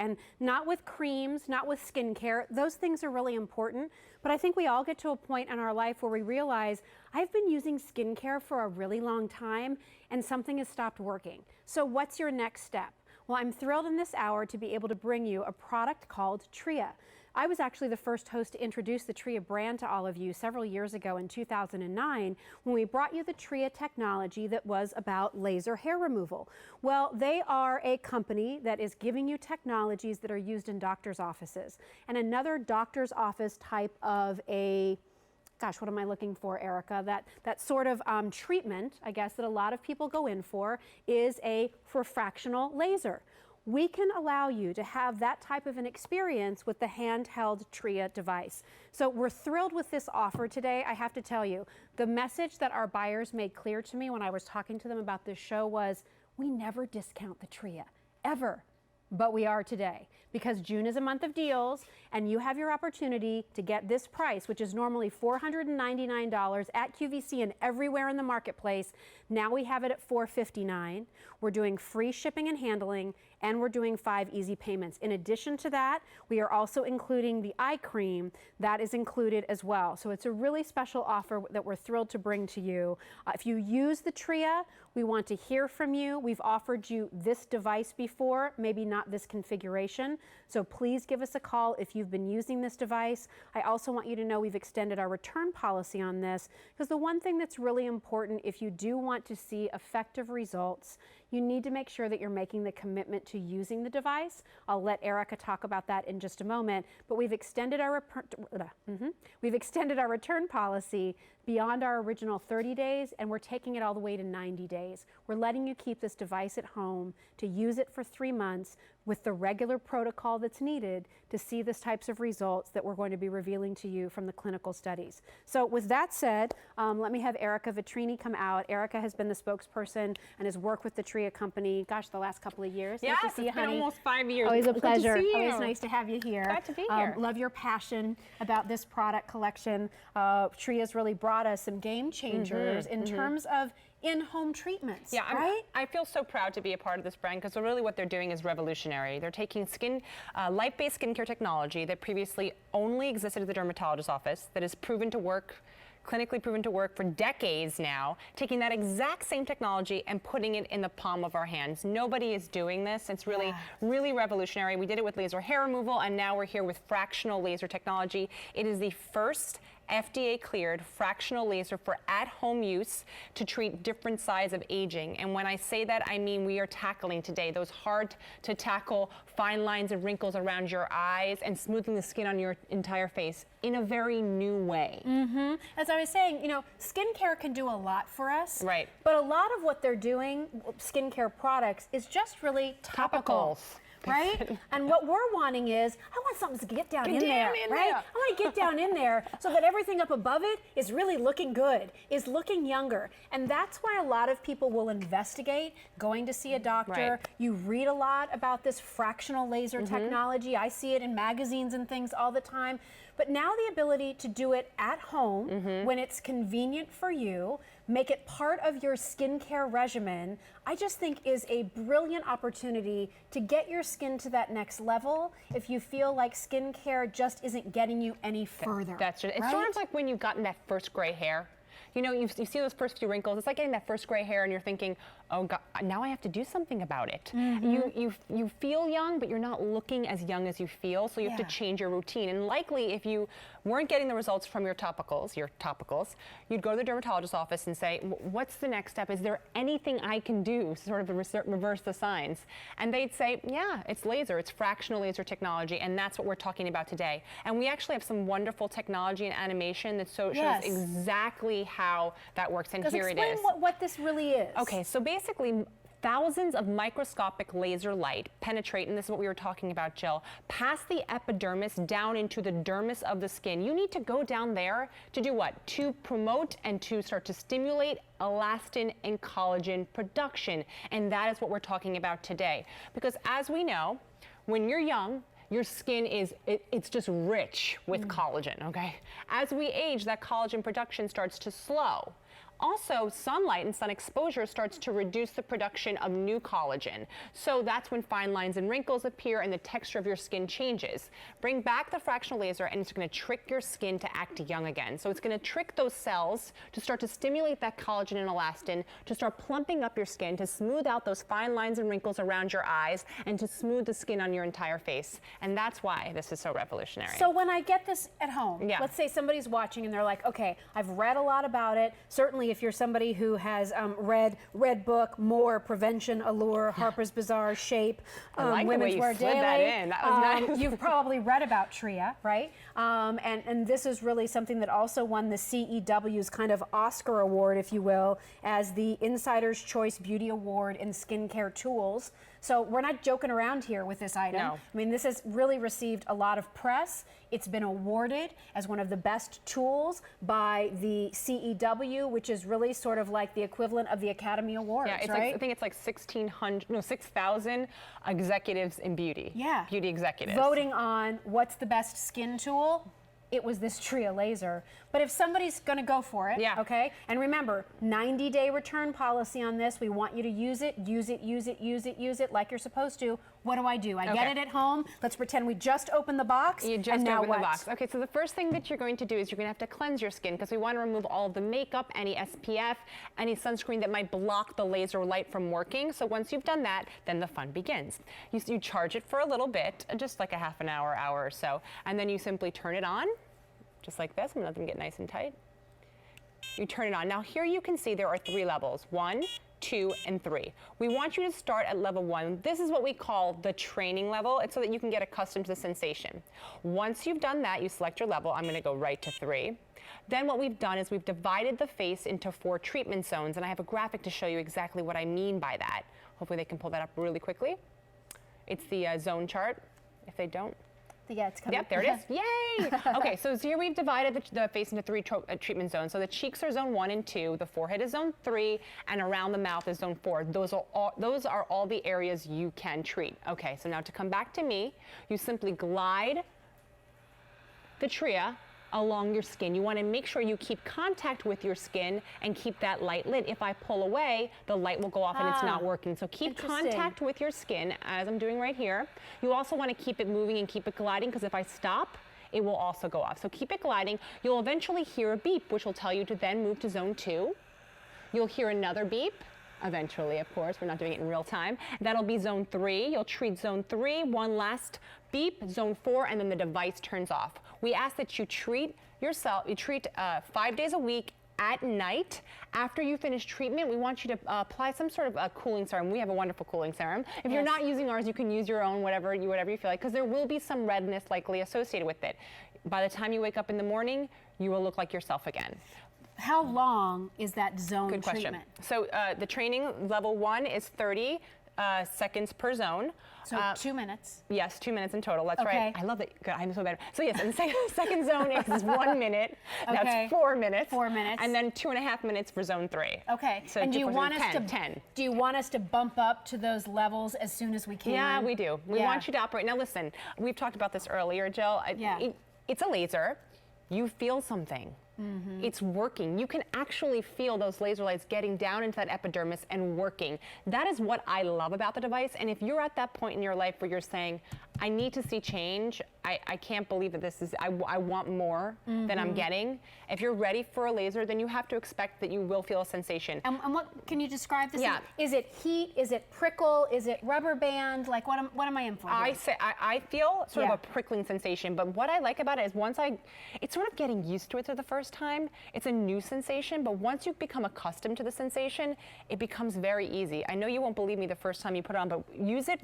and not with creams, not with skincare. Those things are really important, but I think we all get to a point in our life where we realize I've been using skincare for a really long time and something has stopped working. So what's your next step? Well, I'm thrilled in this hour to be able to bring you a product called Tria. I was actually the first host to introduce the Tria brand to all of you several years ago in 2009 when we brought you the Tria technology that was about laser hair removal. Well, they are a company that is giving you technologies that are used in doctor's offices. And another doctor's office type of a gosh, what am I looking for, Erica? That sort of treatment, I guess, that a lot of people go in for is a fractional laser. We can allow you to have that type of an experience with the handheld Tria device. So we're thrilled with this offer today. I have to tell you, the message that our buyers made clear to me when I was talking to them about this show was, we never discount the Tria, ever. But we are today, because June is a month of deals and you have your opportunity to get this price, which is normally $499 at QVC and everywhere in the marketplace. Now we have it at $459. We're doing free shipping and handling, and we're doing 5 easy payments. In addition to that, we are also including the eye cream that is included as well. So it's a really special offer that we're thrilled to bring to you. If you use the Tria, we want to hear from you. We've offered you this device before, maybe not this configuration. So please give us a call if you've been using this device. I also want you to know we've extended our return policy on this, because the one thing that's really important, if you do want to see effective results, you need to make sure that you're making the commitment to using the device. I'll let Erica talk about that in just a moment, but we've extended our return policy beyond our original 30 days, and we're taking it all the way to 90 days. We're letting you keep this device at home to use it for 3 months with the regular protocol that's needed to see the types of results that we're going to be revealing to you from the clinical studies. So with that said, let me have Erica Vetrini come out. Erica has been the spokesperson and has worked with the Tria company, gosh, the last couple of years. Yes, nice to see you, it's been honey. almost 5 years. Always a pleasure. Good to see you. Always nice to have you here. Glad to be here. Love your passion about this product collection. Tria's really brought us some game changers in terms of in-home treatments, right? I feel so proud to be a part of this brand, because really what they're doing is revolutionary. They're taking light-based skincare technology that previously only existed at the dermatologist's office, that is proven to work, clinically proven to work for decades now, taking that exact same technology and putting it in the palm of our hands. Nobody is doing this. It's really, really revolutionary. We did it with laser hair removal, and now we're here with fractional laser technology. It is the first FDA-cleared fractional laser for at-home use to treat different sides of aging. And when I say that, I mean we are tackling today those hard-to-tackle fine lines and wrinkles around your eyes and smoothing the skin on your entire face in a very new way. As I was saying, you know, skincare can do a lot for us. Right. But a lot of what they're doing, skincare products, is just really topical. Right? And what we're wanting is, I want something to get down in there, right? I want to get down in there so that everything up above it is really looking good, is looking younger. And that's why a lot of people will investigate going to see a doctor. You read a lot about this fractional laser technology. I see it in magazines and things all the time. But now the ability to do it at home when it's convenient for you, make it part of your skincare regimen, I just think is a brilliant opportunity to get your skin to that next level if you feel like skincare just isn't getting you any further. That's just, it's sort of like when you've gotten that first gray hair. You know, you see those first few wrinkles. It's like getting that first gray hair and you're thinking, oh God, now I have to do something about it. You feel young, but you're not looking as young as you feel, so you have to change your routine. And likely if you weren't getting the results from your topicals, you'd go to the dermatologist's office and say, what's the next step? Is there anything I can do to sort of reverse the signs? And they'd say, yeah, it's laser, it's fractional laser technology, and that's what we're talking about today. And we actually have some wonderful technology and animation that shows exactly how that works, and here it is. Explain what this really is. Okay, so basically, thousands of microscopic laser light penetrate, and this is what we were talking about, Jill, past the epidermis down into the dermis of the skin. You need to go down there to do what? To promote and to start to stimulate elastin and collagen production. And that is what we're talking about today. Because as we know, when you're young, your skin is, it's just rich with collagen, okay? As we age, that collagen production starts to slow. Also, sunlight and sun exposure starts to reduce the production of new collagen. So that's when fine lines and wrinkles appear and the texture of your skin changes. Bring back the fractional laser and it's going to trick your skin to act young again. So it's going to trick those cells to start to stimulate that collagen and elastin, to start plumping up your skin, to smooth out those fine lines and wrinkles around your eyes, and to smooth the skin on your entire face. And that's why this is so revolutionary. So when I get this at home, Yeah. let's say somebody's watching and they're like, okay, I've read a lot about it. Certainly if you're somebody who has read Red Book, More, Prevention, Allure, Harper's Bazaar, Shape, I like the Women's way you Wear slid Daily. that in. That was nice. You've probably read about Tria, right? And this is really something that also won the CEW's kind of Oscar award, if you will, as the Insider's Choice Beauty Award in skincare tools. So we're not joking around here with this item. No. I mean, this has really received a lot of press. It's been awarded as one of the best tools by the CEW, which is really sort of like the equivalent of the Academy Awards, Yeah, it's right? like, I think it's like 6,000 executives in beauty. Yeah. Beauty executives. Voting on what's the best skin tool. It was this Tria laser. But if somebody's going to go for it, Yeah. okay? And remember, 90-day return policy on this. We want you to use it like you're supposed to. What do? I get Okay. it at home. Let's pretend we just opened the box. You just and now open what? the box. Okay, so the first thing that you're going to do is you're going to have to cleanse your skin because we want to remove all of the makeup, any SPF, any sunscreen that might block the laser light from working. So once you've done that, then the fun begins. You charge it for a little bit, just like a half an hour, hour or so, and then you simply turn it on, just like this. I'm going to let them get nice and tight. You turn it on. Now here you can see there are 3 levels, 1, 2, and 3. We want you to start at level 1. This is what we call the training level. It's so that you can get accustomed to the sensation. Once you've done that, you select your level. I'm going to go right to 3. Then what we've done is we've divided the face into 4 treatment zones, and I have a graphic to show you exactly what I mean by that. Hopefully they can pull that up really quickly. It's the zone chart, if they don't. Yeah, it's coming. Yep, there it is. Yay! Okay, so here we've divided the face into 3 treatment zones. So the cheeks are zone 1 and 2, the forehead is zone 3, and around the mouth is zone 4. Those are all the areas you can treat. Okay, so now to come back to me, you simply glide the Tria along your skin. You want to make sure you keep contact with your skin and keep that light lit. If I pull away, the light will go off and it's not working. So keep contact with your skin, as I'm doing right here. You also want to keep it moving and keep it gliding, because if I stop, it will also go off. So keep it gliding. You'll eventually hear a beep, which will tell you to then move to zone 2. You'll hear another beep. Eventually, of course, we're not doing it in real time. That'll be zone 3. You'll treat zone 3, one last beep, zone 4, and then the device turns off. We ask that you treat yourself, 5 days a week at night. After you finish treatment, we want you to apply some sort of a cooling serum. We have a wonderful cooling serum. If you're not using ours, you can use your own, whatever you feel like, because there will be some redness likely associated with it. By the time you wake up in the morning, you will look like yourself again. How long is that zone Good question. treatment? So the training level 1 is 30 seconds per zone. So 2 minutes. Yes, 2 minutes in total. That's Okay. right. I love it. God, I'm so better. So yes, and the second zone is 1 minute. Okay. That's 4 minutes. 4 minutes. And then 2.5 minutes for zone 3. Okay. So and do you want us 10, to 10. Do you want us to bump up to those levels as soon as we can? Yeah, we do. We want you to operate. Now listen, we've talked about this earlier, Jill. It's a laser. You feel something. It's working. You can actually feel those laser lights getting down into that epidermis and working. That is what I love about the device. And if you're at that point in your life where you're saying, I need to see change, I can't believe that this is, I want more than I'm getting. If you're ready for a laser, then you have to expect that you will feel a sensation. And what can you describe this? Yeah. Is it heat? Is it prickle? Is it rubber band? Like what am I in for? I feel sort Yeah. of a prickling sensation, but what I like about it is it's sort of getting used to it for the first time. It's a new sensation, but once you become accustomed to the sensation, it becomes very easy. I know you won't believe me the first time you put it on, but use it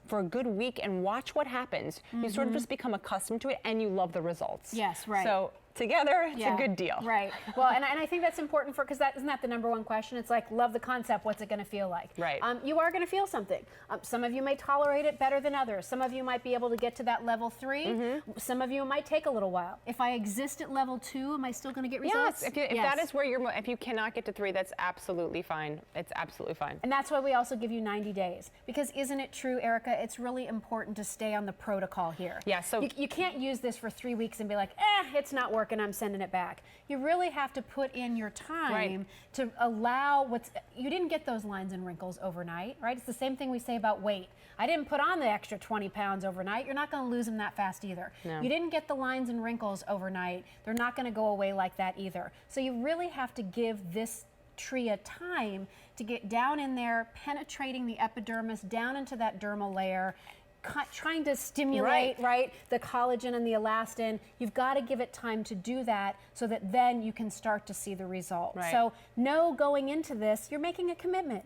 for a good week and watch what happens. You sort of just become accustomed to it and you love the results. Yes, right. So together, it's a good deal. Right. Well, and I think that's important because isn't that the #1 question? It's like, love the concept. What's it going to feel like? Right. You are going to feel something. Some of you may tolerate it better than others. Some of you might be able to get to that level 3. Some of you might take a little while. If I exist at level 2, am I still going to get results? Yes. If that is where if you cannot get to 3, that's absolutely fine. It's absolutely fine. And that's why we also give you 90 days. Because isn't it true, Erica, it's really important to stay on the protocol here. Yeah, so you can't use this for 3 weeks and be like, it's not working. working, I'm sending it back. You really have to put in your time to allow you didn't get those lines and wrinkles overnight, right? It's the same thing we say about weight. I didn't put on the extra 20 pounds overnight. You're not going to lose them that fast either. No. You didn't get the lines and wrinkles overnight. They're not going to go away like that either. So you really have to give this Tria time to get down in there, penetrating the epidermis down into that dermal layer, trying to stimulate the collagen and the elastin. You've got to give it time to do that so that then you can start to see the result. So know going into this, you're making a commitment.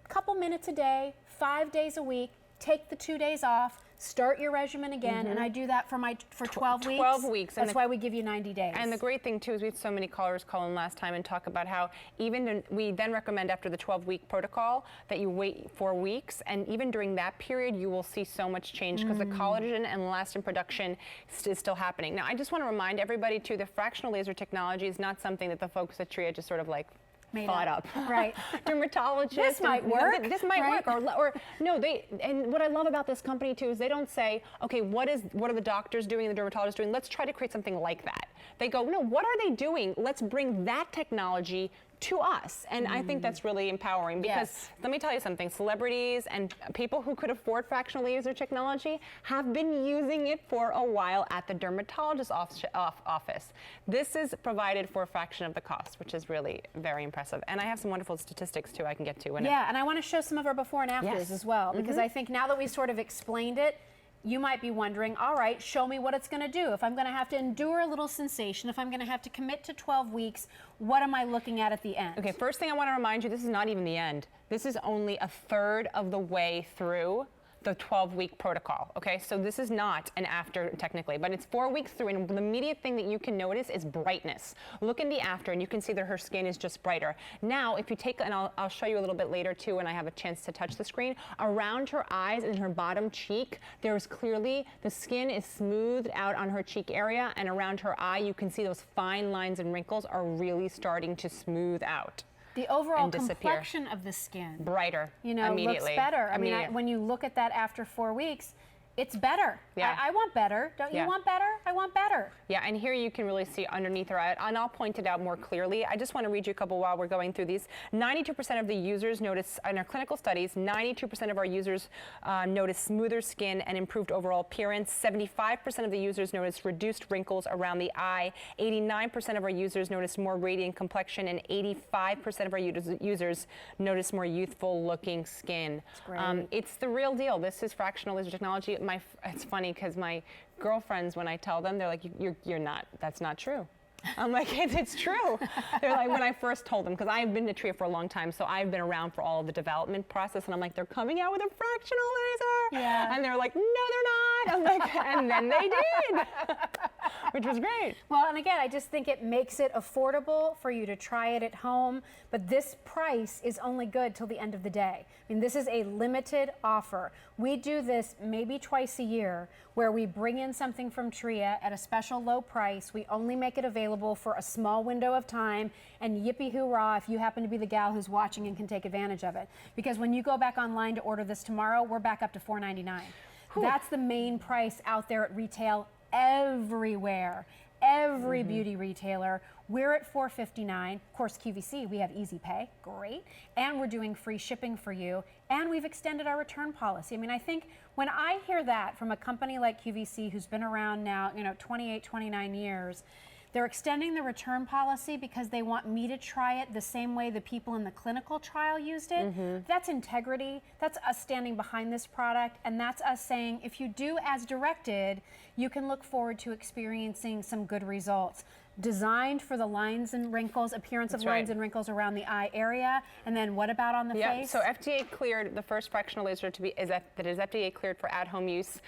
A couple minutes a day, 5 days a week, take the 2 days off, start your regimen again, and I do that for 12 weeks. 12 weeks. That's why we give you 90 days. And the great thing too is we had so many callers call in last time and talk about how we then recommend after the 12-week protocol that you wait 4 weeks, and even during that period you will see so much change because the collagen and elastin production is still happening. Now I just want to remind everybody too, the fractional laser technology is not something that the folks at Tria just sort of like thought up. Right. Dermatologists. This might work. This might work. Or no, and what I love about this company too is they don't say, okay, what are the doctors doing and the dermatologists doing? Let's try to create something like that. They go, no, what are they doing? Let's bring that technology to us. And I think that's really empowering because let me tell you something, celebrities and people who could afford fractional laser technology have been using it for a while at the dermatologist's office. This is provided for a fraction of the cost, which is really very impressive. And I have some wonderful statistics too I can get to. And I want to show some of our before and afters as well, because I think now that we sort of explained it, you might be wondering, all right, show me what it's going to do. If I'm going to have to endure a little sensation, if I'm going to have to commit to 12 weeks, what am I looking at the end? Okay, first thing I want to remind you, this is not even the end. This is only a third of the way through the 12-week protocol, okay? So this is not an after technically, but it's 4 weeks through, and the immediate thing that you can notice is brightness. Look in the after and you can see that her skin is just brighter. Now, if you take, and I'll show you a little bit later too when I have a chance to touch the screen, around her eyes and her bottom cheek, there's clearly, the skin is smoothed out on her cheek area, and around her eye, you can see those fine lines and wrinkles are really starting to smooth out. The overall complexion of the skin, brighter, looks better. I mean, when you look at that after 4 weeks, it's better. Yeah. I want better. Don't you want better? I want better. Yeah, and here you can really see underneath her eye, and I'll point it out more clearly. I just want to read you a couple while we're going through these. 92% of the users notice, in our clinical studies, 92% of our users notice smoother skin and improved overall appearance. 75% of the users notice reduced wrinkles around the eye. 89% of our users notice more radiant complexion, and 85% of our users notice more youthful looking skin. That's great. It's the real deal. This is fractional laser technology. It's funny because my girlfriends, when I tell them, they're like, you're not, that's not true. I'm like, it's true. They're like, when I first told them, because I've been to Tria for a long time, so I've been around for all of the development process, and I'm like, they're coming out with a fractional laser. Yeah. And they're like, no, they're not. I'm like, and then they did, which was great. Well, and again, I just think it makes it affordable for you to try it at home, but this price is only good till the end of the day. I mean, this is a limited offer. We do this maybe twice a year, where we bring in something from Tria at a special low price. We only make it available for a small window of time, and yippee hoorah if you happen to be the gal who's watching and can take advantage of it. Because when you go back online to order this tomorrow, we're back up to $4.99. That's the main price out there at retail everywhere. Every beauty retailer. We're at $4.59. Of course, QVC, we have easy pay, great. And we're doing free shipping for you. And we've extended our return policy. I mean, I think when I hear that from a company like QVC, who's been around now, 28, 29 years, they're extending the return policy because they want me to try it the same way the people in the clinical trial used it. That's integrity. That's us standing behind this product. And that's us saying, if you do as directed, you can look forward to experiencing some good results. Designed for the lines and wrinkles, appearance of lines and wrinkles around the eye area. And then what about on the face? So FDA cleared, the first fractional laser that is FDA cleared for at-home use.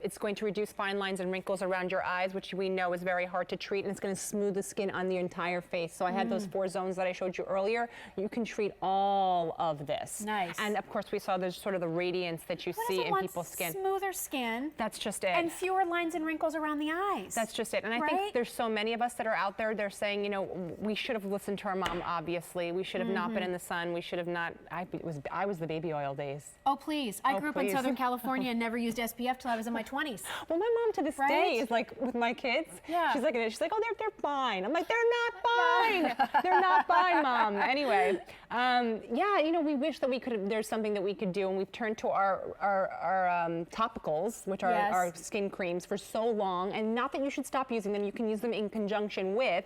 It's going to reduce fine lines and wrinkles around your eyes, which we know is very hard to treat, and it's going to smooth the skin on the entire face. So I had those 4 zones that I showed you earlier. You can treat all of this. Nice. And of course, we saw there's sort of the radiance that you see in people's skin. Smoother skin. That's just it. And fewer lines and wrinkles around the eyes. That's just it. And I think there's so many of us that are out there, they're saying, you know, we should have listened to our mom, obviously. We should have not been in the sun. We should have not, I was the baby oil days. Oh, please. I grew up in Southern California and never used SPF till I was in my 20s. Well, my mom to this day is like, with my kids, she's like, oh, they're fine. I'm like, they're not fine. They're not fine, Mom. Anyway, yeah, you know, we wish that we could, there's something that we could do, and we've turned to our topicals, which are our skin creams, for so long, and not that you should stop using them. You can use them in conjunction with.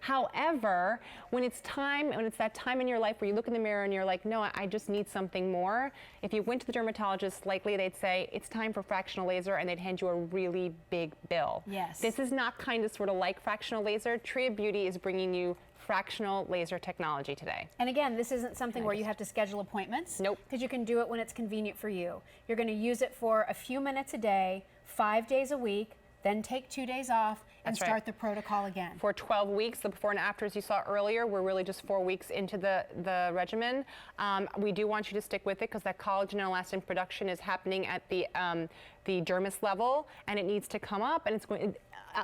However, when it's that time in your life where you look in the mirror and you're like, no, I just need something more. If you went to the dermatologist, likely they'd say it's time for fractional laser, and they'd hand you a really big bill. Yes. This is not kind of sort of like fractional laser. Tria Beauty is bringing you fractional laser technology today. And again, this isn't something where you have to schedule appointments. Nope. Because you can do it when it's convenient for you. You're going to use it for a few minutes a day, 5 days a week, then take 2 days off and start the protocol again. For 12 weeks, the before and afters you saw earlier, we're really just 4 weeks into the regimen. We do want you to stick with it because that collagen and elastin production is happening at the dermis level, and it needs to come up, and it's going.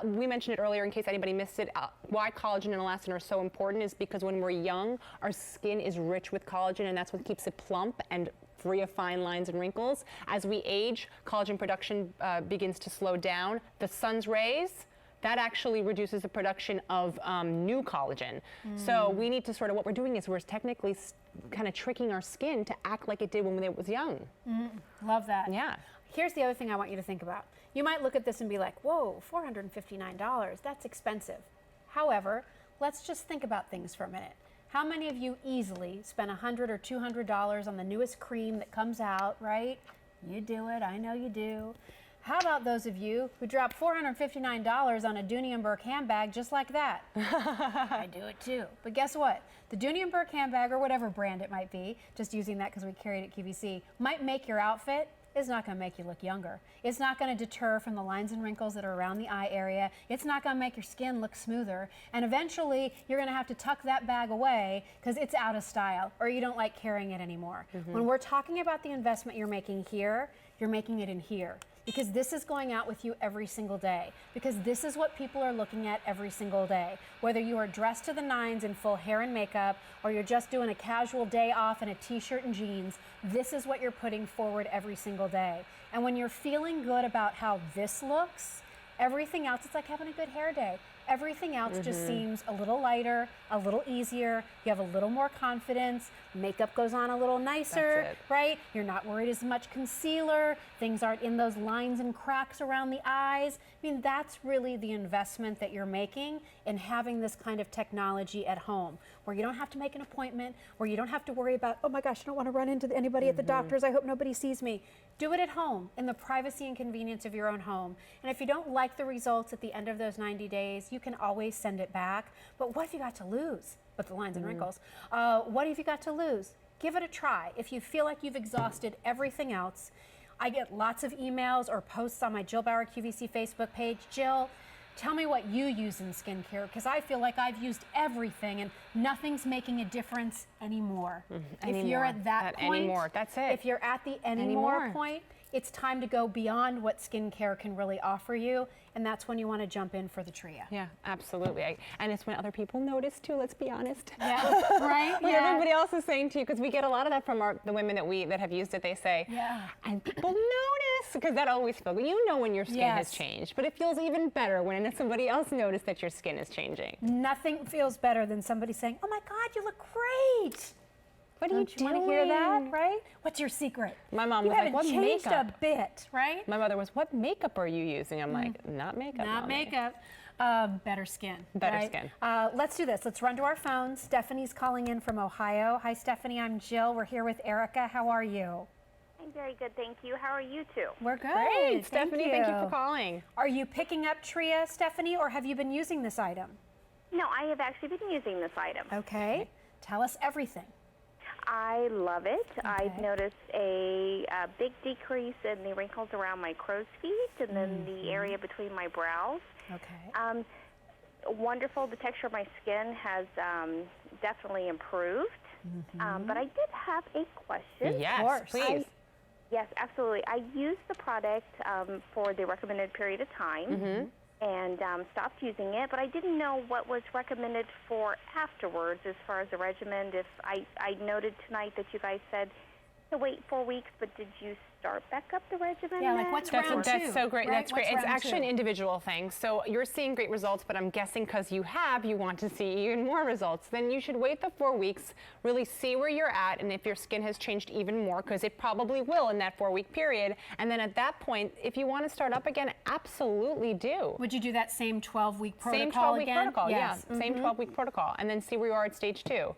We mentioned it earlier in case anybody missed it. Why collagen and elastin are so important is because when we're young, our skin is rich with collagen, and that's what keeps it plump and free of fine lines and wrinkles. As we age, collagen production begins to slow down. The sun's rays, that actually reduces the production of new collagen. So we need to sort of, what we're doing is we're technically kind of tricking our skin to act like it did when it was young. Love that. Yeah. Here's the other thing I want you to think about. You might look at this and be like, whoa, $459, that's expensive. However, let's just think about things for a minute. How many of you easily spend $100 or $200 on the newest cream that comes out, right? You do it, I know you do. How about those of you who drop $459 on a Dooney & Burke handbag just like that? I do it too. But guess what? The Dooney & Burke handbag, or whatever brand it might be, just using that because we carry it at QVC, might make your outfit. It's not going to make you look younger. It's not going to deter from the lines and wrinkles that are around the eye area. It's not going to make your skin look smoother. And eventually, you're going to have to tuck that bag away because it's out of style or you don't like carrying it anymore. When we're talking about the investment you're making here, you're making it in here. Because this is going out with you every single day. Because this is what people are looking at every single day. Whether you are dressed to the nines in full hair and makeup, or you're just doing a casual day off in a t-shirt and jeans, this is what you're putting forward every single day. And when you're feeling good about how this looks, everything else, it's like having a good hair day. Everything else just seems a little lighter, a little easier. You have a little more confidence. Makeup goes on a little nicer, right? You're not worried as much concealer. Things aren't in those lines and cracks around the eyes. I mean, that's really the investment that you're making in having this kind of technology at home, where you don't have to make an appointment, where you don't have to worry about, oh my gosh, I don't want to run into anybody at the doctor's. I hope nobody sees me. Do it at home in the privacy and convenience of your own home. And if you don't like the results at the end of those 90 days, you can always send it back. But what have you got to lose with the lines and wrinkles? What have you got to lose? Give it a try. If you feel like you've exhausted everything else, I get lots of emails or posts on my Jill Bauer QVC Facebook page. Jill, tell me what you use in skincare, because I feel like I've used everything and nothing's making a difference anymore. If you're at that point, that's it. If you're at the anymore point, it's time to go beyond what skincare can really offer you, and that's when you want to jump in for the Tria. Yeah, absolutely. And it's when other people notice too, let's be honest. Yeah, right? When everybody else is saying to you, because we get a lot of that from the women that have used it, they say, and people notice, because that always feels good. You know when your skin has changed, but it feels even better when somebody else noticed that your skin is changing. Nothing feels better than somebody saying, oh my God, you look great. What are you doing? Want to hear that, right? What's your secret? My mom was like, what makeup? You haven't changed a bit, right? My mother was, what makeup are you using? I'm like, not makeup, Not Mommy. makeup. Better skin. Better skin. Let's do this. Let's run to our phones. Stephanie's calling in from Ohio. Hi, Stephanie. I'm Jill. We're here with Erica. How are you? I'm very good, thank you. How are you two? We're good. Great. Stephanie, thank you for calling. Are you picking up Tria, Stephanie, or have you been using this item? No, I have actually been using this item. Okay. Tell us everything. I love it. I've noticed a big decrease in the wrinkles around my crow's feet and then the area between my brows. Okay. Wonderful. The texture of my skin has definitely improved. But I did have a question. Yes, please. Yes, absolutely. I used the product for the recommended period of time. and stopped using it, but I didn't know what was recommended for afterwards as far as the regimen. If I noted tonight that you guys said to wait 4 weeks, but did you start back up the regimen? Yeah, like then? what's That's, round that's two, so great. right? That's great. What's It's round actually an two? individual thing. So you're seeing great results, but I'm guessing because you want to see even more results. Then you should wait the 4 weeks, really see where you're at, and if your skin has changed even more, because it probably will in that 4-week period. And then at that point, if you want to start up again, absolutely do. Would you do that same 12-week protocol Same 12-week again? protocol, Yes. yeah. Same 12-week protocol, and then see where you are at stage 2.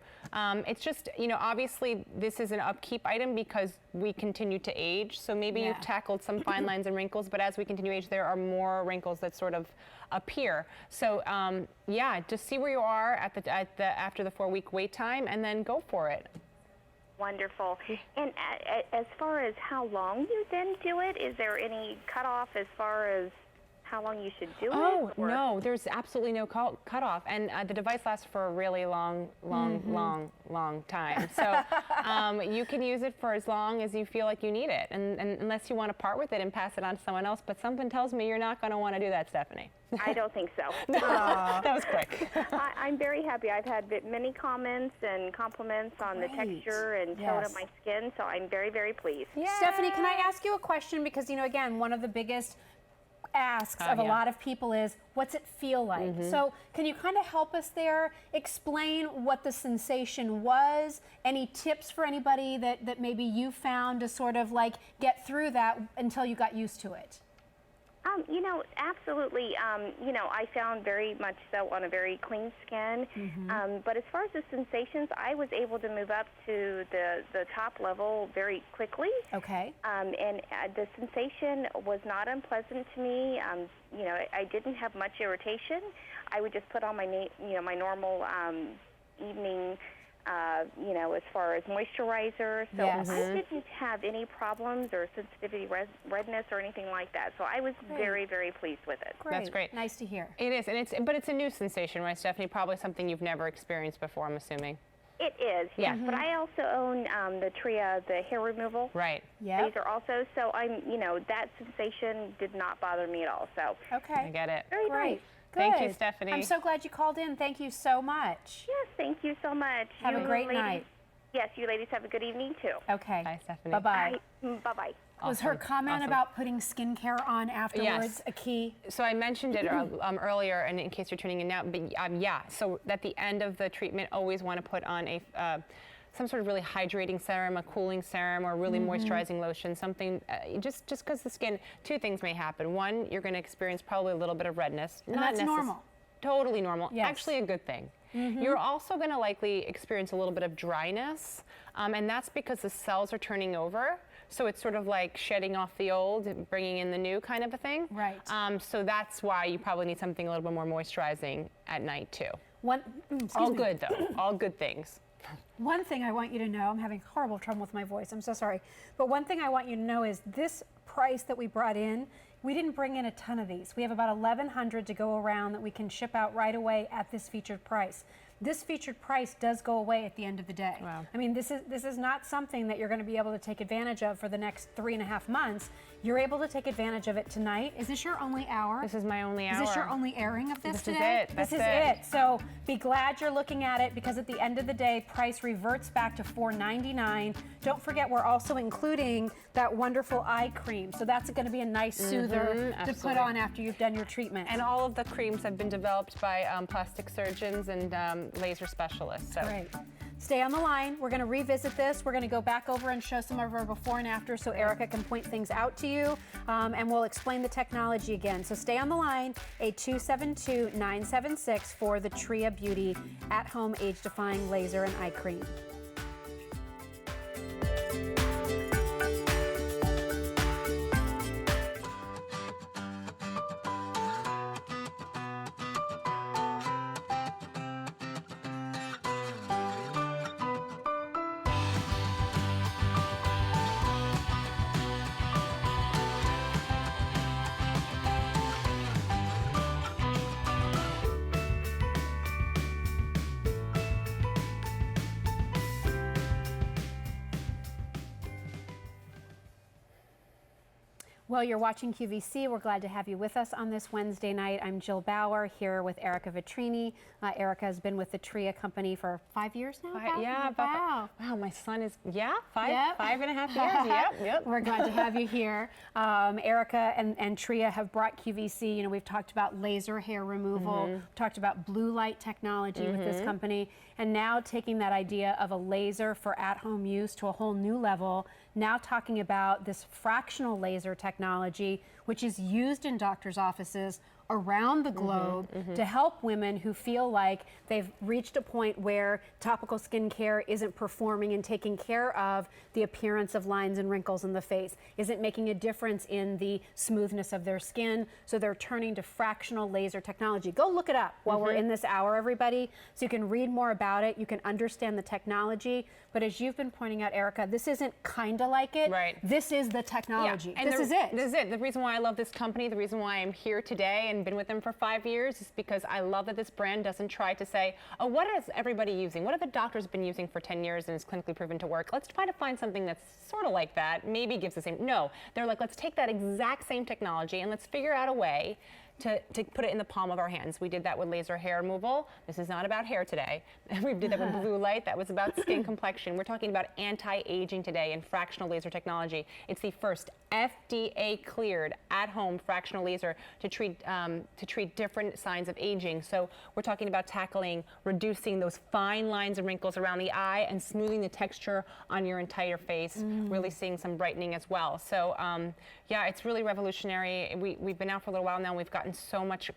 It's just, obviously this is an upkeep item because we continue to age. So maybe Yeah. you've tackled some fine lines and wrinkles, but as we continue to age, there are more wrinkles that sort of appear. So just see where you are after the 4-week wait time, and then go for it. Wonderful. And as far as how long you then do it, is there any cutoff as far as how long you should do it? Oh, or- no, there's absolutely no cutoff. And the device lasts for a really long time. So you can use it for as long as you feel like you need it, and unless you want to part with it and pass it on to someone else. But something tells me you're not going to want to do that, Stephanie. I don't think so. That was quick. I'm very happy. I've had many comments and compliments on the Great. texture and tone Yes. of my skin, so I'm very, very pleased. Stephanie, can I ask you a question? Because, again, one of the biggest asks of a yeah. lot of people is, what's it feel like? So can you kind of help us there? Explain what the sensation was. Any tips for anybody that maybe you found to sort of like get through that until you got used to it? Absolutely. I found very much so on a very clean skin. But as far as the sensations, I was able to move up to the top level very quickly. Okay. And the sensation was not unpleasant to me. I didn't have much irritation. I would just put on my my normal evening, as far as moisturizer. So Yes. I didn't have any problems or sensitivity, redness, or anything like that. So I was very, very pleased with it. Great. That's great. Nice to hear. It is, but it's a new sensation, right, Stephanie? Probably something you've never experienced before, I'm assuming. It is, yes. But I also own the Tria, the hair removal. Right. Yeah. These are also, so that sensation did not bother me at all. So Okay. I get it. very Great. nice. Thank you, Good. Stephanie. I'm so glad you called in. Thank you so much. Yes, thank you so much. Have a You great ladies- night. Yes, you ladies have a good evening too. Okay. Bye, Stephanie. Bye-bye. Bye-bye. Was her Awesome. comment Awesome. about putting skincare on afterwards Yes. a key? So I mentioned it earlier, and in case you're tuning in now, but so at the end of the treatment, always want to put on some sort of really hydrating serum, a cooling serum, or really moisturizing lotion, something, just because the skin, two things may happen. One, you're going to experience probably a little bit of redness. And that's normal. Totally normal. Yes. Actually a good thing. You're also going to likely experience a little bit of dryness, and that's because the cells are turning over. So it's sort of like shedding off the old and bringing in the new kind of a thing. Right. So that's why you probably need something a little bit more moisturizing at night too. Excuse me. Good though, all good things. One thing I want you to know, I'm having horrible trouble with my voice, I'm so sorry. But one thing I want you to know is this price that we brought in, we didn't bring in a ton of these. We have about 1,100 to go around that we can ship out right away at this featured price. This featured price does go away at the end of the day. Wow. I mean, this is not something that you're going to be able to take advantage of for the next 3.5 months. You're able to take advantage of it tonight. Is this your only hour? This is my only hour. Is this your only airing of this This is today? it. That's This is it. it. So be glad you're looking at it, because at the end of the day, price reverts back to $4.99. Don't forget, we're also including that wonderful eye cream. So that's going to be a nice soother to put absolutely. on after you've done your treatment. And all of the creams have been developed by plastic surgeons and laser specialists. So. Great. Stay on the line. We're going to revisit this. We're going to go back over and show some of our before and after so Erica can point things out to you, and we'll explain the technology again. So stay on the line, 8272-976 for the Tria Beauty at-home age-defying laser and eye cream. Well, you're watching QVC. We're glad to have you with us on this Wednesday night. I'm Jill Bauer here with Erica Vitrini. Erica has been with the Tria company for 5 years now? Wow, my son is, five, Yep. 5.5 years. Yep. We're glad to have you here. Erica and Tria have brought QVC. You know, we've talked about laser hair removal, talked about blue light technology with this company, and now taking that idea of a laser for at-home use to a whole new level. Now talking about this fractional laser technology, which is used in doctors' offices around the globe to help women who feel like they've reached a point where topical skincare isn't performing and taking care of the appearance of lines and wrinkles in the face, isn't making a difference in the smoothness of their skin. So they're turning to fractional laser technology. Go look it up while we're in this hour, everybody, so you can read more about it. You can understand the technology. But as you've been pointing out, Erica, this isn't kind of like it. Right. This is the technology. And This is it. This is it. The reason why I love this company, the reason why I'm here today and been with them for 5 years is because I love that this brand doesn't try to say, oh, what is everybody using? What have the doctors been using for 10 years and is clinically proven to work? Let's try to find something that's sort of like that, maybe gives the same. No, they're like, let's take that exact same technology and let's figure out a way to put it in the palm of our hands. We did that with laser hair removal. This is not about hair today. We did that with blue light. That was about skin complexion. We're talking about anti-aging today and fractional laser technology. It's the first FDA cleared at-home fractional laser to treat different signs of aging. So we're talking about tackling, reducing those fine lines and wrinkles around the eye and smoothing the texture on your entire face, really seeing some brightening as well. So yeah, it's really revolutionary. We've been out for a little while now and we've gotten so much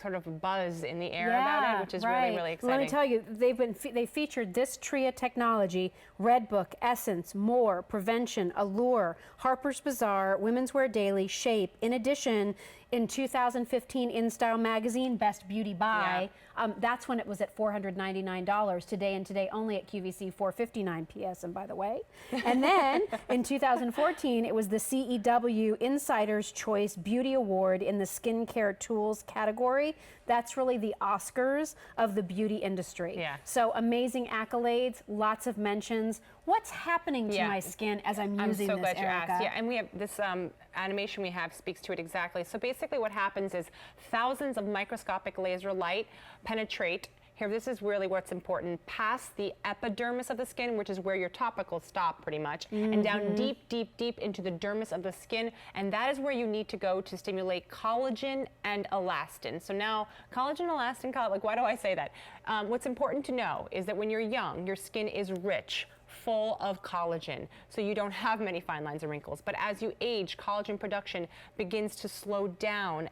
sort of buzz in the air about it, which is really, really exciting. Let me tell you, they featured this Tria technology, Red Book, Essence, More, Prevention, Allure, Harper's Bazaar, Women's Wear Daily, Shape. In addition, in 2015 InStyle magazine, Best Beauty Buy, that's when it was at $499. Today and today only at QVC, $459 PSM, by the way. And then in 2014, it was the CEW Insider's Choice Beauty Award in the Skincare Tools category. That's really the Oscars of the beauty industry. Yeah. So amazing accolades, lots of mentions. What's happening to my skin as I'm using so this, glad you Erica? asked. Yeah, and we have this animation we have speaks to it exactly. So basically what happens is thousands of microscopic laser light penetrate. Here, this is really what's important, past the epidermis of the skin, which is where your topicals stop pretty much, and down deep, deep, deep into the dermis of the skin. And that is where you need to go to stimulate collagen and elastin. So now, collagen, elastin, like why do I say that? What's important to know is that when you're young, your skin is rich, full of collagen, so you don't have many fine lines and wrinkles. But as you age, collagen production begins to slow down.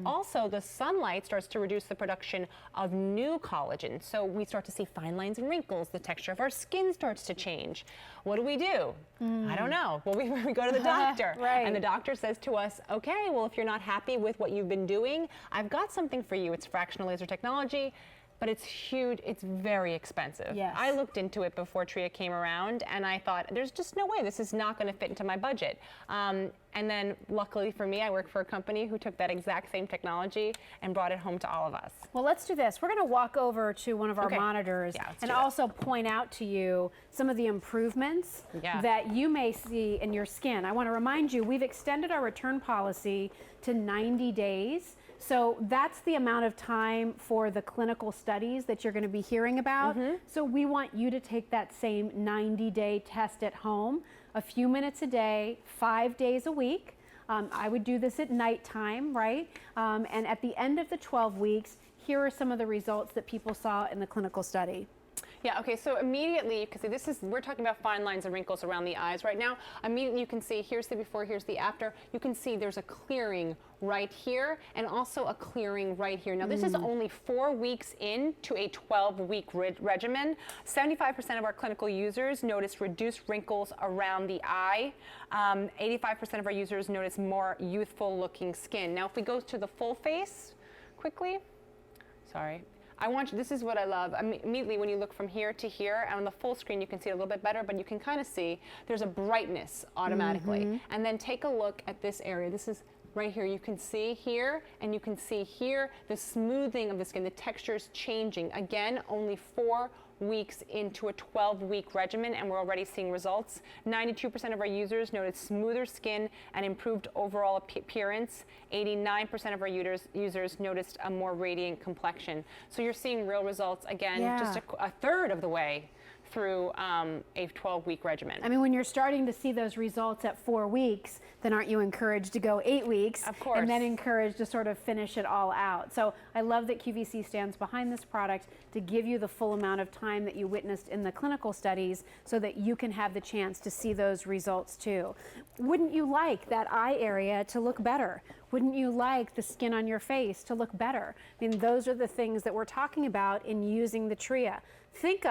Also, the sunlight starts to reduce the production of new collagen, so we start to see fine lines and wrinkles. The texture of our skin starts to change. What do? I don't know. Well, we go to the doctor, and the doctor says to us, okay, well, if you're not happy with what you've been doing, I've got something for you. It's fractional laser technology. But it's huge, it's very expensive. Yes. I looked into it before Tria came around and I thought, there's just no way this is not gonna fit into my budget. And then luckily for me, I work for a company who took that exact same technology and brought it home to all of us. Well, let's do this. We're gonna walk over to one of our monitors and also point out to you some of the improvements that you may see in your skin. I wanna remind you, we've extended our return policy to 90 days. So that's the amount of time for the clinical studies that you're going to be hearing about. So we want you to take that same 90-day test at home, a few minutes a day, 5 days a week. I would do this at nighttime, right? And at the end of the 12 weeks, here are some of the results that people saw in the clinical study. Yeah, okay, so immediately you can see we're talking about fine lines and wrinkles around the eyes right now. Immediately you can see, here's the before, here's the after. You can see there's a clearing right here and also a clearing right here. Now this is only 4 weeks into a 12-week regimen. 75% of our clinical users notice reduced wrinkles around the eye. 85% of our users notice more youthful looking skin. Now if we go to the full face quickly, sorry. This is what I love. Immediately when you look from here to here, and on the full screen you can see it a little bit better, but you can kind of see there's a brightness automatically. And then take a look at this area. This is right here. You can see here, and you can see here the smoothing of the skin. The texture is changing. Again, only 4 weeks into a 12-week regimen, and we're already seeing results. 92% of our users noted smoother skin and improved overall appearance. 89% of our users noticed a more radiant complexion. So you're seeing real results, again, just a third of the way through a 12-week regimen. I mean, when you're starting to see those results at 4 weeks, then aren't you encouraged to go 8 weeks? Of course. And then encouraged to sort of finish it all out. So I love that QVC stands behind this product to give you the full amount of time that you witnessed in the clinical studies so that you can have the chance to see those results too. Wouldn't you like that eye area to look better? Wouldn't you like the skin on your face to look better? I mean, those are the things that we're talking about in using the Tria. Think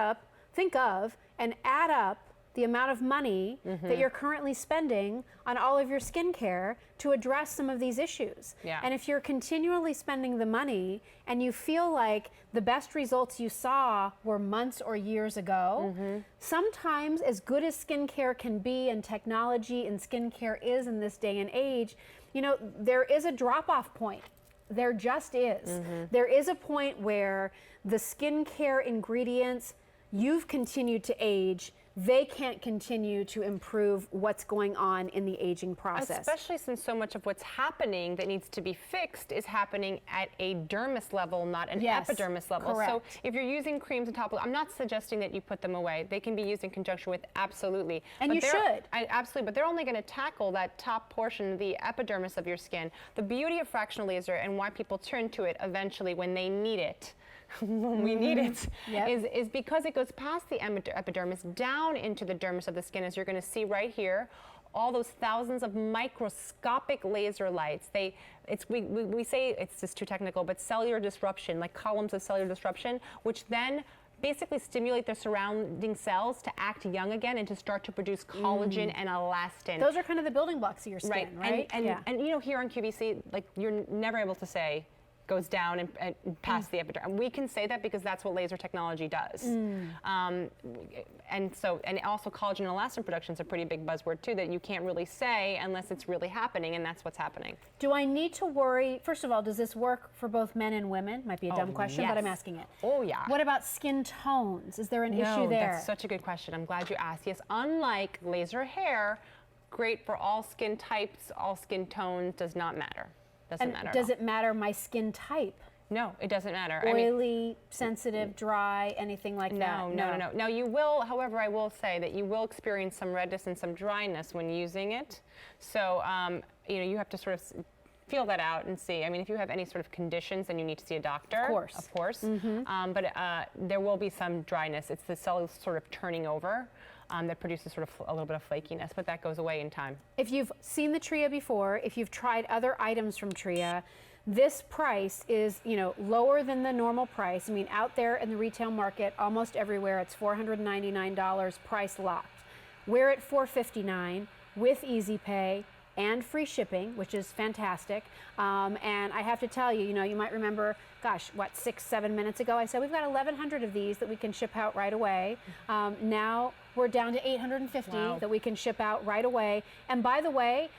of and add up the amount of money that you're currently spending on all of your skincare to address some of these issues. Yeah. And if you're continually spending the money and you feel like the best results you saw were months or years ago, sometimes as good as skincare can be and technology and skincare is in this day and age, you know, there is a drop-off point. There just is. There is a point where the skincare ingredients, you've continued to age, they can't continue to improve what's going on in the aging process. Especially since so much of what's happening that needs to be fixed is happening at a dermis level, not an epidermis level. Correct. So if you're using creams and topical, I'm not suggesting that you put them away. They can be used in conjunction with, absolutely. And but you should. Absolutely, but they're only going to tackle that top portion, the epidermis of your skin. The beauty of fractional laser and why people turn to it eventually when they need it, when we need it, is because it goes past the epidermis down into the dermis of the skin, as you're going to see right here. All those thousands of microscopic laser lights. We say it's just too technical, but cellular disruption, like columns of cellular disruption, which then basically stimulate the surrounding cells to act young again and to start to produce collagen and elastin. Those are kind of the building blocks of your skin, right? And you know, here on QVC, like, you're never able to say goes down and past the epidermis. We can say that because that's what laser technology does. And also collagen and elastin production is a pretty big buzzword too that you can't really say unless it's really happening, and that's what's happening. Do I need to worry, first of all, does this work for both men and women? Might be a dumb question, but I'm asking it. Oh yeah. What about skin tones? Is there an issue there? That's such a good question. I'm glad you asked. Yes, unlike laser hair, great for all skin types, all skin tones, does not matter. Does it matter my skin type? No, it doesn't matter. Oily, sensitive, dry, anything like that? No. Now you will, however, I will say that you will experience some redness and some dryness when using it. So, you know, you have to sort of feel that out and see. I mean, if you have any sort of conditions, then you need to see a doctor. Of course. But there will be some dryness. It's the cells sort of turning over. That produces sort of a little bit of flakiness, but that goes away in time. If you've seen the Tria before, if you've tried other items from Tria, this price is, you know, lower than the normal price. I mean, out there in the retail market, almost everywhere, it's $499 price locked. We're at $459 with Easy Pay and free shipping, which is fantastic. And I have to tell you, you know, you might remember, gosh, what, 6-7 minutes ago, I said we've got 1,100 of these that we can ship out right away. Now we're down to 850 that we can ship out right away. And by the way,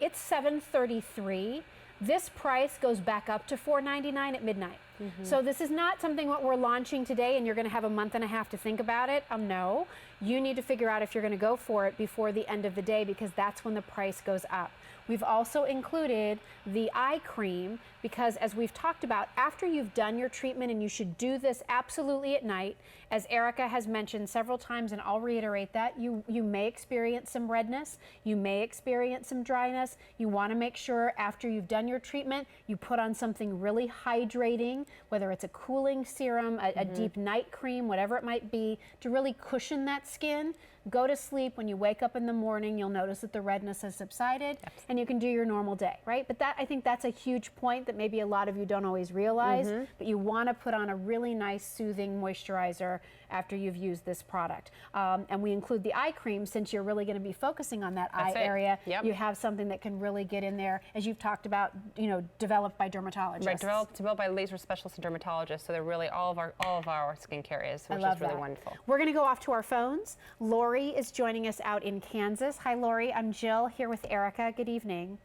it's $733. This price goes back up to $499 at midnight. So this is not something what we're launching today and you're going to have a month and a half to think about it. No, you need to figure out if you're going to go for it before the end of the day, because that's when the price goes up. We've also included the eye cream because, as we've talked about, after you've done your treatment, and you should do this absolutely at night, as Erica has mentioned several times, and I'll reiterate that, you may experience some redness, you may experience some dryness. You want to make sure after you've done your treatment, you put on something really hydrating, whether it's a cooling serum, a deep night cream, whatever it might be, to really cushion that skin. Go to sleep. When you wake up in the morning, you'll notice that the redness has subsided and you can do your normal day, right? But I think that's a huge point that maybe a lot of you don't always realize, but you want to put on a really nice soothing moisturizer after you've used this product. And we include the eye cream since you're really going to be focusing on that eye area. You have something that can really get in there, as you've talked about, you know, developed by dermatologists. Right, developed by laser specialists and dermatologists. So they're really all of our skincare is, which is really wonderful. We're going to go off to our phones. Lori is joining us out in Kansas. Hi, Lori. I'm Jill here with Erica. Good evening.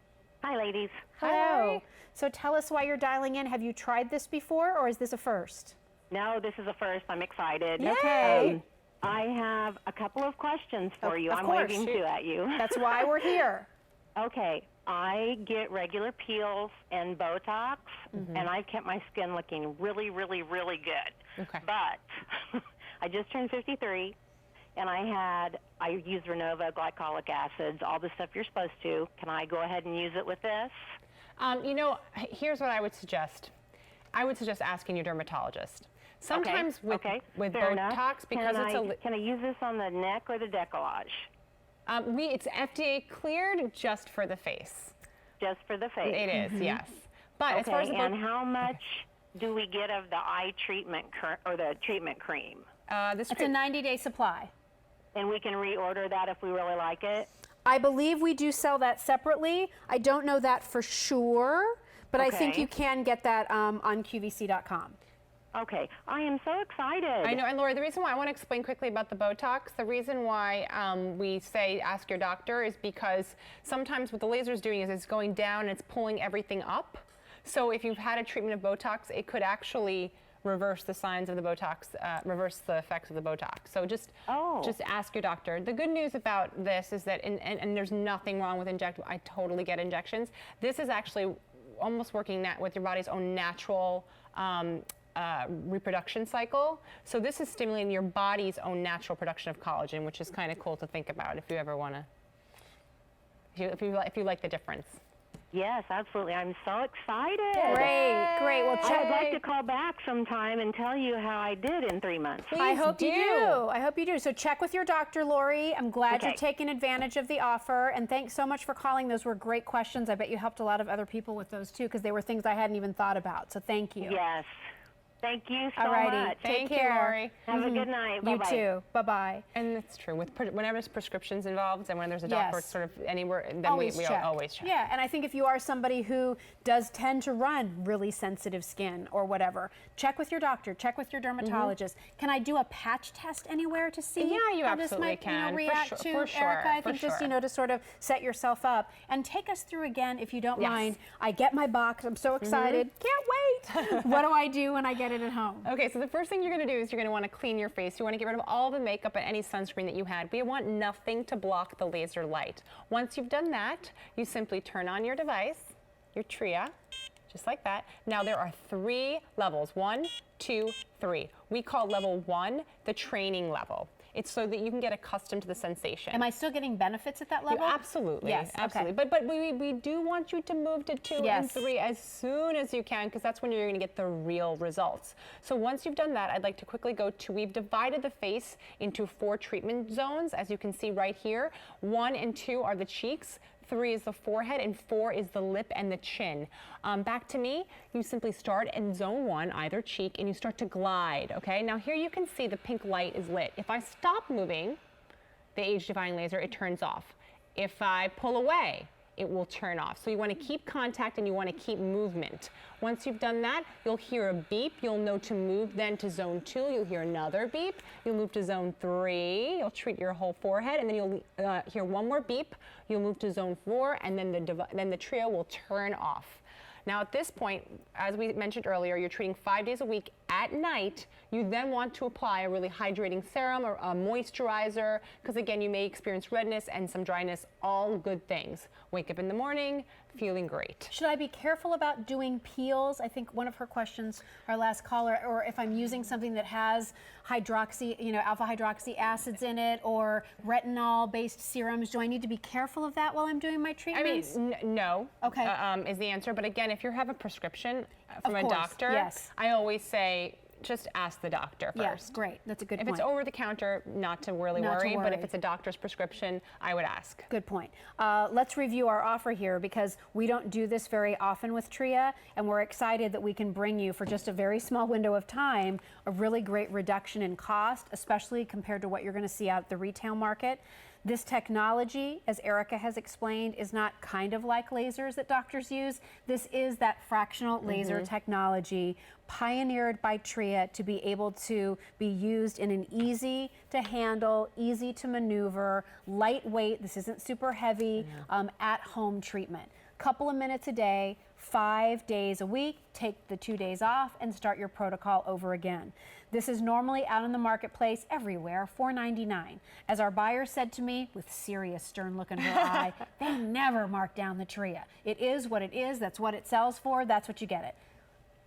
Hi, ladies. Hello. So tell us why you're dialing in. Have you tried this before, or is this a first? No, this is a first. I'm excited. Okay. I have a couple of questions for you. Of I'm course. waving two at you. That's why we're here. Okay. I get regular peels and Botox, and I've kept my skin looking really, really, really good. Okay. But I just turned 53, and I use Renova, glycolic acids, all the stuff you're supposed to. Can I go ahead and use it with this? You know, here's what I would suggest. I would suggest asking your dermatologist. Sometimes with Fair enough. Botox, because Can I use this on the neck or the décollage? it's FDA cleared just for the face. Just for the face. It is, yes. But as far as the and how much do we get of the eye treatment or the treatment cream? this It's a 90-day supply. And we can reorder that if we really like it? I believe we do sell that separately. I don't know that for sure, but I think Okay. you can get that on QVC.com. Okay. I am so excited. I know, and Lori, the reason why I want to explain quickly about the Botox, the reason why we say ask your doctor is because sometimes what the laser is doing is it's going down and it's pulling everything up. So if you've had a treatment of Botox, it could actually reverse the signs of the Botox, reverse the effects of the Botox. So just ask your doctor. The good news about this is that, and there's nothing wrong with injectable. I totally get injections. This is actually almost working with your body's own natural reproduction cycle. So this is stimulating your body's own natural production of collagen, which is kind of cool to think about if you ever want to, if you like the difference. Yes, absolutely. I'm so excited. Great. Well, I would like to call back sometime and tell you how I did in 3 months. I hope you do. I hope you do. So check with your doctor, Lori. I'm glad you're taking advantage of the offer. And thanks so much for calling. Those were great questions. I bet you helped a lot of other people with those too, because they were things I hadn't even thought about. So thank you. Yes. Thank you so Alrighty. much. Take Thank you, care. Lori. Have a good night. You Bye-bye. too. Bye-bye. And that's true. Whenever there's prescriptions involved and when there's a doctor Yes. sort of anywhere, then Always we check. always check. Yeah, and I think if you are somebody who does tend to run really sensitive skin or whatever, check with your doctor, check with your dermatologist. Can I do a patch test anywhere to see Yeah, you how this absolutely might can. For react sure, to for sure, Erica? I for think just, sure. to sort of set yourself up. And take us through again, if you don't Yes. mind. I get my box. I'm so excited. Can't wait. What do I do when I get it at home? Okay, so the first thing you're going to do is you're going to want to clean your face. You want to get rid of all the makeup and any sunscreen that you had. We want nothing to block the laser light. Once you've done that, you simply turn on your device, your Tria, just like that. Now there are 3 levels, 1, 2, 3. We call level 1 the training level. It's so that you can get accustomed to the sensation. Am I still getting benefits at that level? Absolutely. Yes, okay. Absolutely. But we do want you to move to 2 and Yes. 3 as soon as you can, because that's when you're going to get the real results. So once you've done that, I'd like to quickly go to, we've divided the face into 4 treatment zones, as you can see right here. 1 and 2 are the cheeks. 3 is the forehead, and 4 is the lip and the chin. Back to me, you simply start in zone 1, either cheek, and you start to glide, okay? Now here you can see the pink light is lit. If I stop moving the age-defying laser, it turns off. If I pull away, it will turn off. So you want to keep contact and you want to keep movement. Once you've done that, you'll hear a beep. You'll know to move then to zone 2. You'll hear another beep. You'll move to zone 3. You'll treat your whole forehead, and then you'll hear one more beep. You'll move to zone 4, and then the Tria will turn off. Now at this point, as we mentioned earlier, you're treating 5 days a week at night. You then want to apply a really hydrating serum or a moisturizer, because again, you may experience redness and some dryness, all good things. Wake up in the morning, feeling great. Should I be careful about doing peels? I think one of her questions, our last caller, or if I'm using something that has alpha hydroxy acids in it, or retinol-based serums, do I need to be careful of that while I'm doing my I treatments? mean, no, Okay. Is the answer. But again, if you have a prescription from Of a course, doctor, yes. I always say, just ask the doctor Yes, first. great. That's a good If point. it's over the counter, not to really Not to worry, but if worry. it's a doctor's prescription, I would ask. Good point. Let's review our offer here, because we don't do this very often with Tria, and we're excited that we can bring you, for just a very small window of time, a really great reduction in cost, especially compared to what you're going to see out at the retail market. This technology, as Erica has explained, is not kind of like lasers that doctors use. This is that fractional laser technology pioneered by Tria to be able to be used in an easy to handle, easy to maneuver, lightweight, this isn't super heavy, at home treatment. Couple of minutes a day, 5 days a week, take the 2 days off, and start your protocol over again. This is normally out in the marketplace everywhere, $4.99. As our buyer said to me, with serious stern look in her eye, they never mark down the Tria. It is what it is, that's what it sells for, that's what you get it.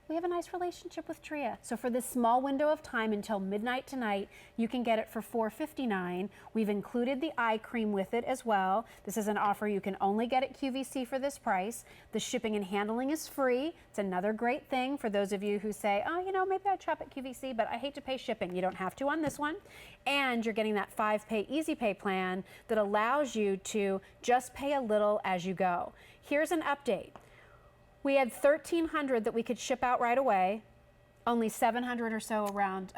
We have a nice relationship with Tria. So for this small window of time until midnight tonight, you can get it for $4.59. We've included the eye cream with it as well. This is an offer you can only get at QVC for this price. The shipping and handling is free. It's another great thing for those of you who say, oh, you know, maybe I'd shop at QVC, but I hate to pay shipping. You don't have to on this one. And you're getting that 5-pay easy pay plan that allows you to just pay a little as you go. Here's an update. We had 1,300 that we could ship out right away, only 700 or so around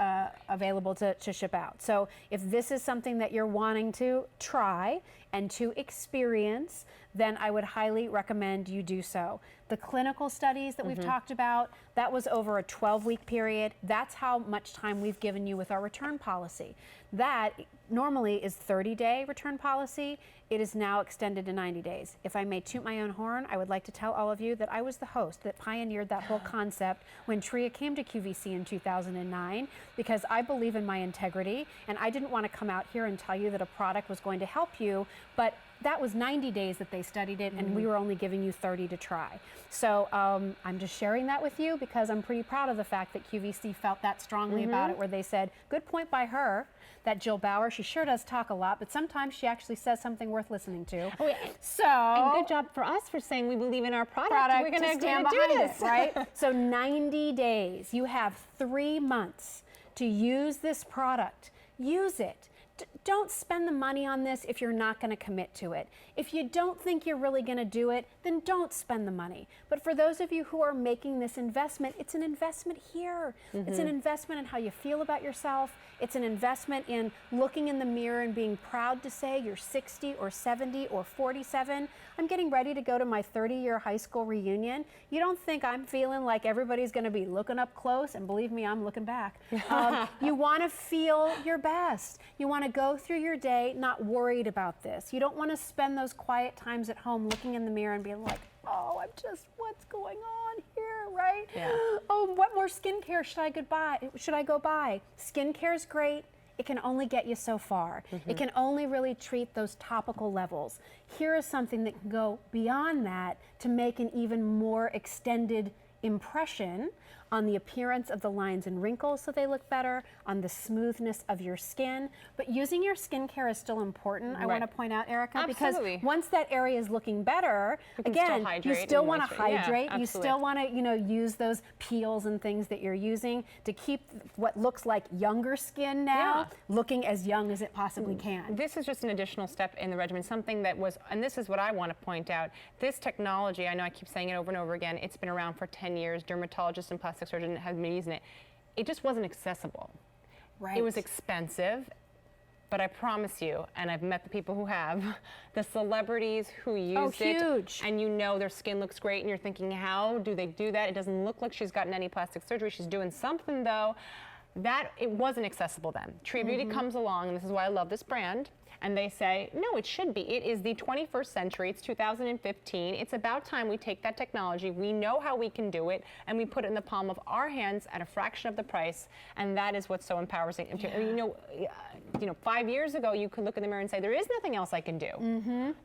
available to ship out. So if this is something that you're wanting to try and to experience, then I would highly recommend you do so. The clinical studies that we've talked about, that was over a 12-week period. That's how much time we've given you with our return policy. That normally is 30-day return policy. It is now extended to 90 days. If I may toot my own horn, I would like to tell all of you that I was the host that pioneered that whole concept when Tria came to QVC in 2009, because I believe in my integrity, and I didn't want to come out here and tell you that a product was going to help you, but that was 90 days that they studied it, and we were only giving you 30 to try. So I'm just sharing that with you because I'm pretty proud of the fact that QVC felt that strongly about it, where they said, good point by her, that Jill Bauer, she sure does talk a lot, but sometimes she actually says something worth listening to. Oh, yeah. So, and good job for us for saying we believe in our product. We're going to stand do behind this, it, right? So 90 days. You have 3 months to use this product. Use it. Don't spend the money on this if you're not going to commit to it. If you don't think you're really going to do it, then don't spend the money. But for those of you who are making this investment, it's an investment here. It's an investment in how you feel about yourself. It's an investment in looking in the mirror and being proud to say you're 60 or 70 or 47. I'm getting ready to go to my 30-year high school reunion. You don't think I'm feeling like everybody's going to be looking up close, and believe me, I'm looking back. You want to feel your best. You want to go through your day not worried about this. You don't want to spend those quiet times at home looking in the mirror and being like, oh, what's going on here, right? Yeah. Oh, what more skincare should I go buy? Skincare is great. It can only get you so far. It can only really treat those topical levels. Here is something that can go beyond that to make an even more extended impression on the appearance of the lines and wrinkles so they look better, on the smoothness of your skin. But using your skincare is still important, I want to point out, Erica, Absolutely. because once that area is looking better, again, you still want to hydrate, you still want to, use those peels and things that you're using to keep what looks like younger skin now looking as young as it possibly can. This is just an additional step in the regimen, something that was, and this is what I want to point out, this technology, I know I keep saying it over and over again, it's been around for 10 years, dermatologists and plastic surgeons have been using it. It just wasn't accessible. Right. It was expensive, but I promise you, and I've met the people who have, the celebrities who used it, and you know their skin looks great, and you're thinking, how do they do that? It doesn't look like she's gotten any plastic surgery. She's doing something though. That, it wasn't accessible then. Tria Beauty comes along, and this is why I love this brand, and they say, no, it should be. It is the 21st century. It's 2015. It's about time we take that technology. We know how we can do it, and we put it in the palm of our hands at a fraction of the price, and that is what's so empowering. You know, 5 years ago, you could look in the mirror and say, there is nothing else I can do.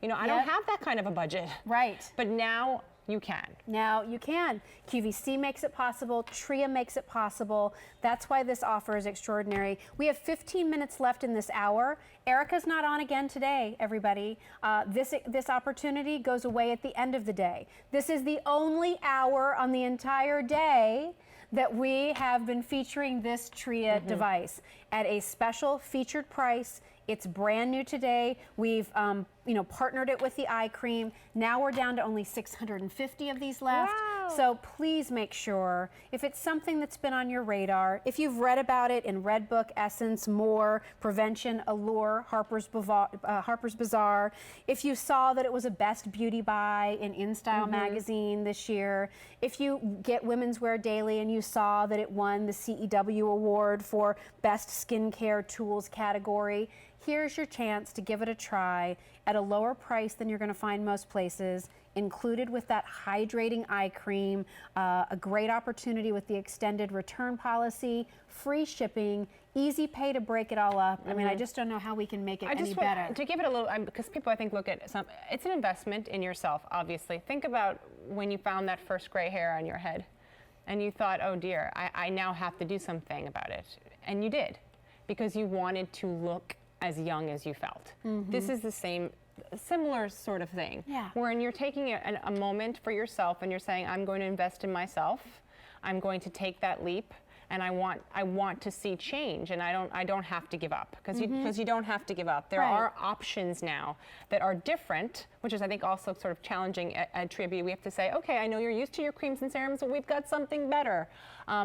You know, I don't have that kind of a budget. Right. But now, you can. Now you can. QVC makes it possible. Tria makes it possible. That's why this offer is extraordinary. We have 15 minutes left in this hour. Erica's not on again today, everybody. This opportunity goes away at the end of the day. This is the only hour on the entire day that we have been featuring this Tria device at a special featured price. It's brand new today. We've partnered it with the eye cream. Now we're down to only 650 of these left. Wow. So please make sure, if it's something that's been on your radar, if you've read about it in Redbook, Essence, More, Prevention, Allure, Harper's Bazaar, if you saw that it was a best beauty buy in InStyle magazine this year, if you get Women's Wear Daily and you saw that it won the CEW award for best skincare tools category, here's your chance to give it a try at a lower price than you're going to find most places, included with that hydrating eye cream, a great opportunity with the extended return policy, free shipping, easy pay to break it all up. I mean, I just don't know how we can make it any better. To give it a little, because people I think look at some, it's an investment in yourself, obviously. Think about when you found that first gray hair on your head and you thought, oh dear, I now have to do something about it. And you did, because you wanted to look as young as you felt. This is the similar sort of thing. Yeah. Wherein you're taking a moment for yourself and you're saying, I'm going to invest in myself. I'm going to take that leap. And I want to see change, and I don't have to give up, because you don't have to give up. There are options now that are different, which is I think also sort of challenging at Tria Beauty. We have to say, okay, I know you're used to your creams and serums, but we've got something better.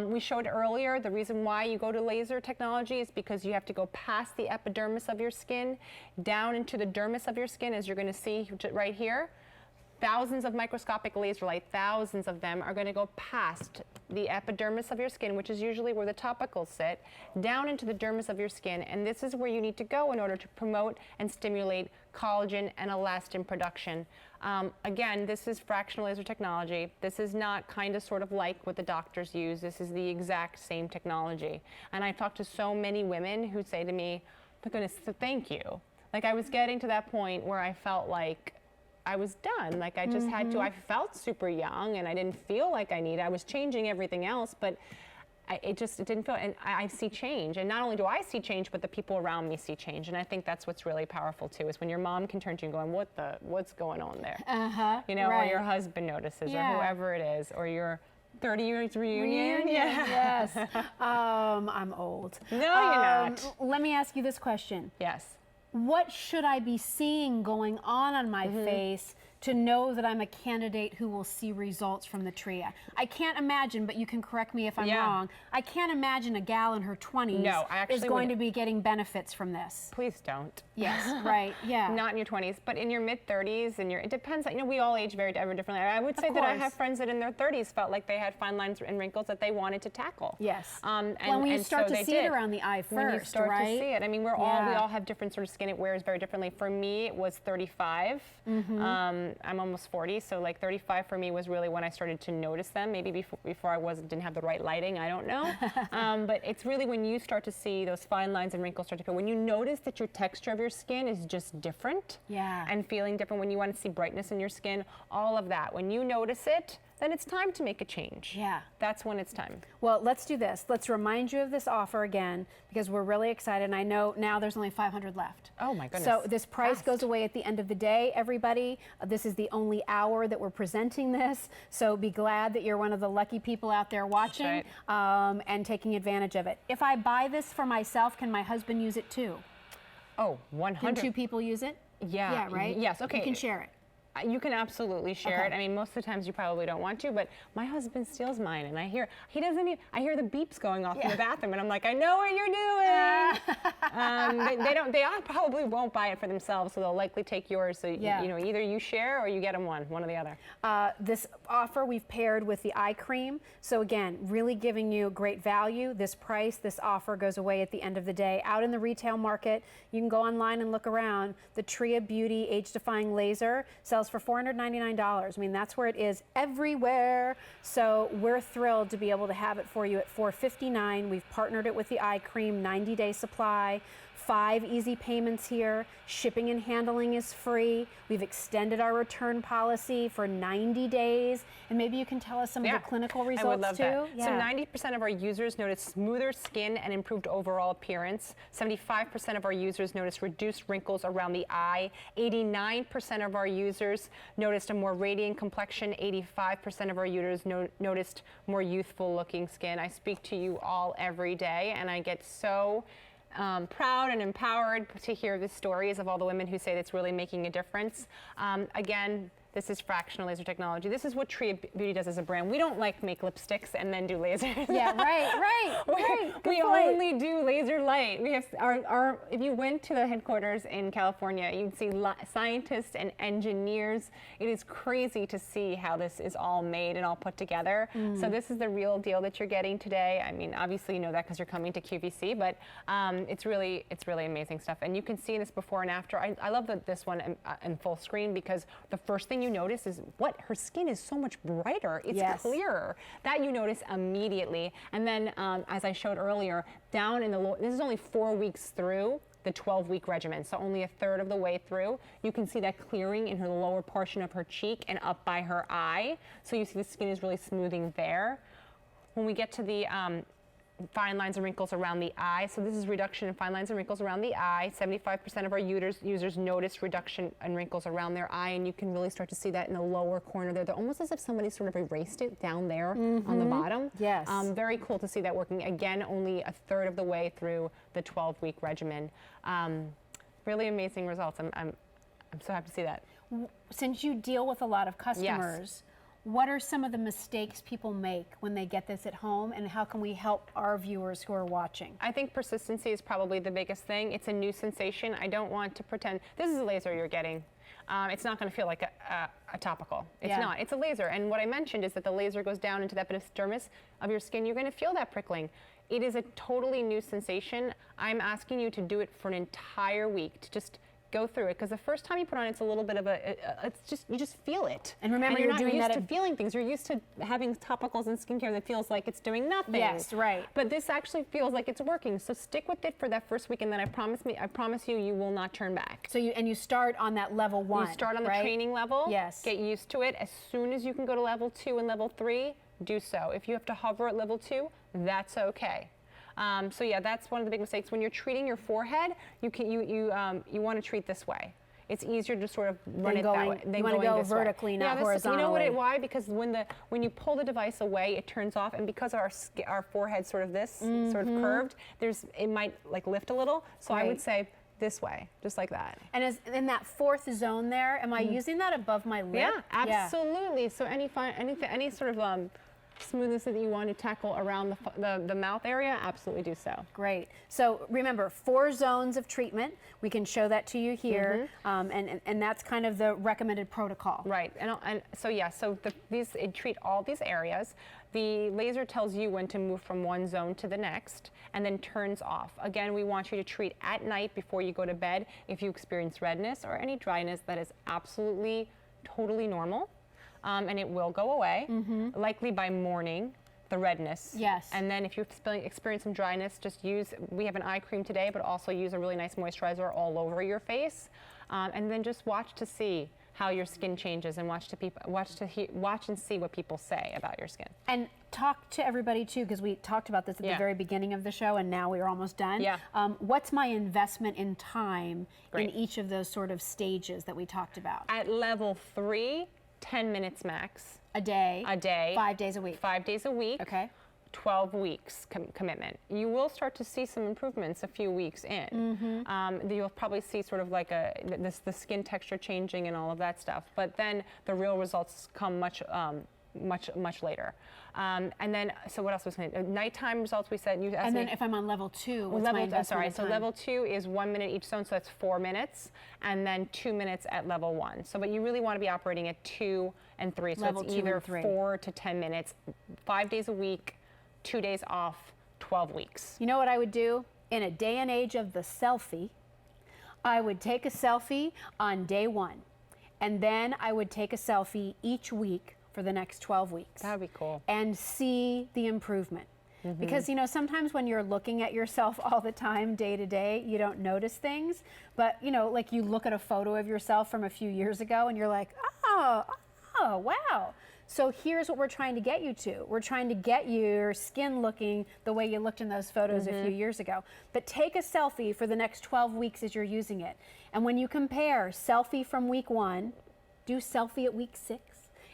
We showed earlier the reason why you go to laser technology is because you have to go past the epidermis of your skin, down into the dermis of your skin, as you're going to see right here. Thousands of microscopic laser light, thousands of them are going to go past the epidermis of your skin, which is usually where the topicals sit, down into the dermis of your skin. And this is where you need to go in order to promote and stimulate collagen and elastin production. Again, this is fractional laser technology. This is not kind of sort of like what the doctors use. This is the exact same technology. And I've talked to so many women who say to me, my goodness, thank you. Like I was getting to that point where I felt like I was done. Like I just had to, I felt super young and I didn't feel like I needed, I was changing everything else, but it didn't feel, and I see change. And not only do I see change, but the people around me see change. And I think that's what's really powerful too, is when your mom can turn to you and going, what's going on there? You know, or your husband notices, or whoever it is, or your 30 years reunion. Yes. I'm old. No, you're not. Let me ask you this question. Yes. What should I be seeing going on my face to know that I'm a candidate who will see results from the Tria? I can't imagine, but you can correct me if I'm wrong, I can't imagine a gal in her 20s is going to be getting benefits from this. Please don't. Yes, right, yeah. Not in your 20s, but in your mid-30s, and it depends. You know, we all age very differently. I would say that I have friends that in their 30s felt like they had fine lines and wrinkles that they wanted to tackle. Yes. And when you start so to see it around the eye first, when you start right? to see it. I mean, we all have different sort of skin. It wears very differently. For me, it was 35. I'm almost 40, so like 35 for me was really when I started to notice them. Maybe before I didn't have the right lighting, I don't know. But it's really when you start to see those fine lines and wrinkles start to appear. When you notice that your texture of your skin is just different and feeling different, when you want to see brightness in your skin, all of that. When you notice it, then it's time to make a change. Yeah. That's when it's time. Well, let's do this. Let's remind you of this offer again, because we're really excited. And I know now there's only 500 left. Oh my goodness. So this price goes away at the end of the day, everybody. This is the only hour that we're presenting this. So be glad that you're one of the lucky people out there watching and taking advantage of it. If I buy this for myself, can my husband use it too? Oh, 100. Can two people use it? Yeah. Yeah, right? Yes, okay. You can share it. You can absolutely share it. I mean, most of the times you probably don't want to, but my husband steals mine, and I hear I hear the beeps going off in the bathroom, and I'm like, I know what you're doing. They probably won't buy it for themselves, so they'll likely take yours. So you know, either you share or you get them one or the other. This offer we've paired with the eye cream. So again, really giving you great value. This price, this offer goes away at the end of the day. Out in the retail market, you can go online and look around. The Tria Beauty Age Defying Laser sells for $499. I mean, that's where it is everywhere. So we're thrilled to be able to have it for you at $459. We've partnered it with the eye cream, 90-day supply. 5 easy payments here. Shipping and handling is free. We've extended our return policy for 90 days. And maybe you can tell us some of the clinical results I would love too. That. So 90% of our users notice smoother skin and improved overall appearance. 75% of our users notice reduced wrinkles around the eye. 89% of our users noticed a more radiant complexion. 85% of our users noticed more youthful looking skin. I speak to you all every day, and I get so proud and empowered to hear the stories of all the women who say that's really making a difference. Again, This is Fractional laser technology. This is what Tria Beauty does as a brand. We don't like make lipsticks and then do lasers. Yeah, right. We only do laser light. We have our if you went to the headquarters in California, you'd see scientists and engineers. It is crazy to see how this is all made and all put together. So this is the real deal that you're getting today. I mean, obviously you know that because you're coming to QVC, but it's really amazing stuff. And you can see this before and after. I love this one in full screen because the first thing you notice is what her skin is so much brighter. It's clearer. That you notice immediately. And then as I showed earlier, down in the lower, this is only 4 weeks through the 12-week regimen, so only a third of the way through. You can see that clearing in her lower portion of her cheek and up by her eye. So you see the skin is really smoothing there. When we get to the fine lines and wrinkles around the eye. So this is reduction in fine lines and wrinkles around the eye. 75% of our users notice reduction in wrinkles around their eye, and you can really start to see that in the lower corner there. They're almost as if somebody sort of erased it down there on the bottom. Yes. Very cool to see that working. Again, only a third of the way through the 12-week regimen. Really amazing results. I'm so happy to see that. Since you deal with a lot of customers, what are some of the mistakes people make when they get this at home, and how can we help our viewers who are watching? I think persistency is probably the biggest thing. It's a new sensation. I don't want to pretend. This is a laser you're getting. It's not going to feel like a topical. It's not. It's a laser. And what I mentioned is that the laser goes down into the epidermis of your skin. You're going to feel that prickling. It is a totally new sensation. I'm asking you to do it for an entire week, to just go through it, because the first time you put on it's a little bit of it's just, you just feel it. And remember, you're you're not doing used that to feeling things. You're used to having topicals and skincare that feels like it's doing nothing. Yes, right. But this actually feels like it's working. So stick with it for that first week, and then I promise you, you will not turn back. So you start on that level 1. You start on the right? training level. Yes. Get used to it. As soon as you can go to level 2 and level 3, do so. If you have to hover at level 2, that's okay. So yeah, that's one of the big mistakes. When you're treating your forehead, you want to treat this way. It's easier to sort of run it that way. You want to go vertically, not horizontally. You know why? Because when you pull the device away, it turns off, and because our forehead's sort of this, sort of curved, it might like lift a little. So I would say this way, just like that. And in that 4th zone there, am I using that above my lip? Yeah, absolutely. Yeah. So any sort of smoothness that you want to tackle around the mouth area, absolutely do so. Great. So remember, 4 zones of treatment. We can show that to you here, and that's kind of the recommended protocol. Right. And so yeah, so it treat all these areas. The laser tells you when to move from one zone to the next, and then turns off. Again, we want you to treat at night before you go to bed. If you experience redness or any dryness, that is absolutely, totally normal. And it will go away, likely by morning, the redness. Yes. And then if you experience some dryness, just we have an eye cream today, but also use a really nice moisturizer all over your face. And then just watch to see how your skin changes, and watch and see what people say about your skin. And talk to everybody too, because we talked about this at the very beginning of the show, and now we're almost done. Yeah. What's my investment in time in each of those sort of stages that we talked about? At level 3, 10 minutes max. A day. 5 days a week. 5 days a week. Okay. 12 weeks commitment. You will start to see some improvements a few weeks in. You'll probably see sort of like the skin texture changing and all of that stuff. But then the real results come much later. And then, so what else was I saying? Nighttime results, we said. And then if I'm on level 2, what's my investment in time? So level 2 is 1 minute each zone, so that's 4 minutes, and then 2 minutes at level 1. So, but you really want to be operating at 2 and 3. So Level it's 2 either and 3. 4 to 10 minutes, 5 days a week, 2 days off, 12 weeks. You know what I would do? In a day and age of the selfie, I would take a selfie on day 1, and then I would take a selfie each week for the next 12 weeks. That would be cool. And see the improvement. Because, sometimes when you're looking at yourself all the time, day to day, you don't notice things. But, like you look at a photo of yourself from a few years ago and you're like, oh, wow. So here's what we're trying to get you to. We're trying to get your skin looking the way you looked in those photos a few years ago. But take a selfie for the next 12 weeks as you're using it. And when you compare selfie from week 1, do selfie at week 6,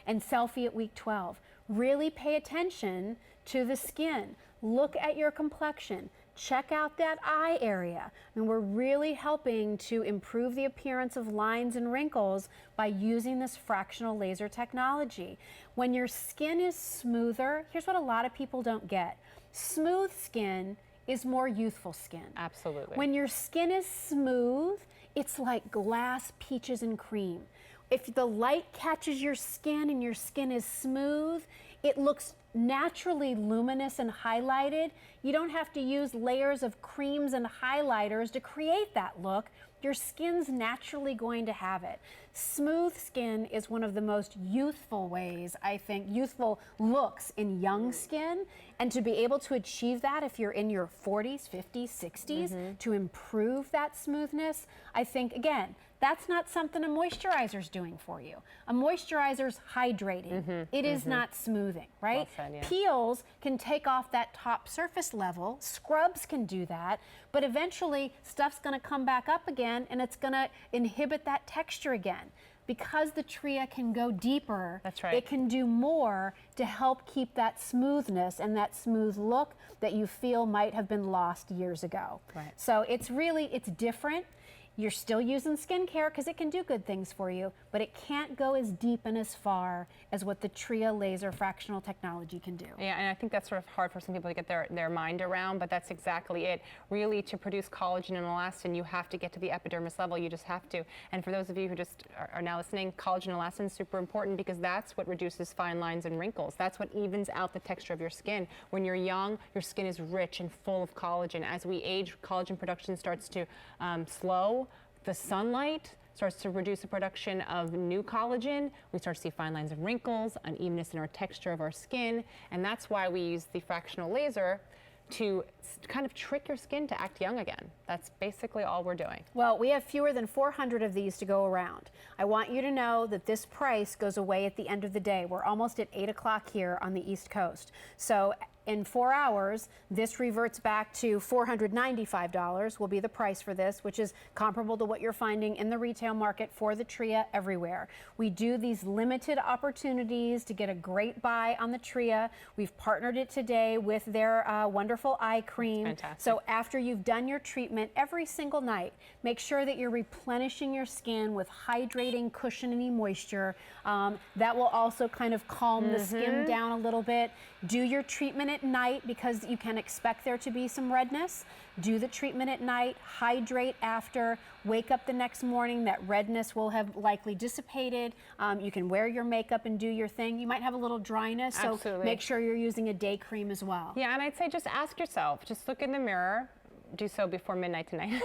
and selfie at week 12. Really pay attention to the skin. Look at your complexion. check out that eye area. And we're really helping to improve the appearance of lines and wrinkles by using this fractional laser technology. When your skin is smoother, here's what a lot of people don't get. Smooth skin is more youthful skin. Absolutely. When your skin is smooth, it's like glass, peaches, and cream. If the light catches your skin and your skin is smooth, it looks naturally luminous and highlighted. You don't have to use layers of creams and highlighters to create that look. Your skin's naturally going to have it. Smooth skin is one of the most youthful ways, I think, youthful looks in young skin. And to be able to achieve that if you're in your 40s, 50s, 60s, to improve that smoothness, I think, again, that's not something a moisturizer's doing for you. A moisturizer's hydrating. It is not smoothing, right? Well said, yeah. Peels can take off that top surface level. Scrubs can do that. But eventually, stuff's going to come back up again, and it's going to inhibit that texture again. Because the Tria can go deeper, That's right. it can do more to help keep that smoothness and that smooth look that you feel might have been lost years ago. Right. So it's different. You're still using skincare because it can do good things for you, but it can't go as deep and as far as what the Tria laser fractional technology can do. Yeah, and I think that's sort of hard for some people to get their mind around, but that's exactly it. Really, to produce collagen and elastin, you have to get to the epidermis level. You just have to. And for those of you who just are now listening, collagen and elastin is super important because that's what reduces fine lines and wrinkles. That's what evens out the texture of your skin. When you're young, your skin is rich and full of collagen. As we age, collagen production starts to slow. The sunlight starts to reduce the production of new collagen. We start to see fine lines and wrinkles, unevenness in our texture of our skin, and that's why we use the fractional laser to kind of trick your skin to act young again. That's basically all we're doing. Well, we have fewer than 400 of these to go around. I want you to know that this price goes away at the end of the day. We're almost at 8 o'clock here on the East Coast. So in 4 hours, this reverts back to $495 will be the price for this, which is comparable to what you're finding in the retail market for the Tria everywhere. We do these limited opportunities to get a great buy on the Tria. We've partnered it today with their wonderful eye cream. Fantastic. So after you've done your treatment every single night, make sure that you're replenishing your skin with hydrating, cushiony moisture. That will also kind of calm the skin down a little bit. Do your treatment at night because you can expect there to be some redness. Do the treatment at night, hydrate after, wake up the next morning, that redness will have likely dissipated. You can wear your makeup and do your thing. You might have a little dryness, so Absolutely. make sure you're using a day cream as well. Yeah, and I'd say just ask yourself, just look in the mirror, do so before midnight tonight.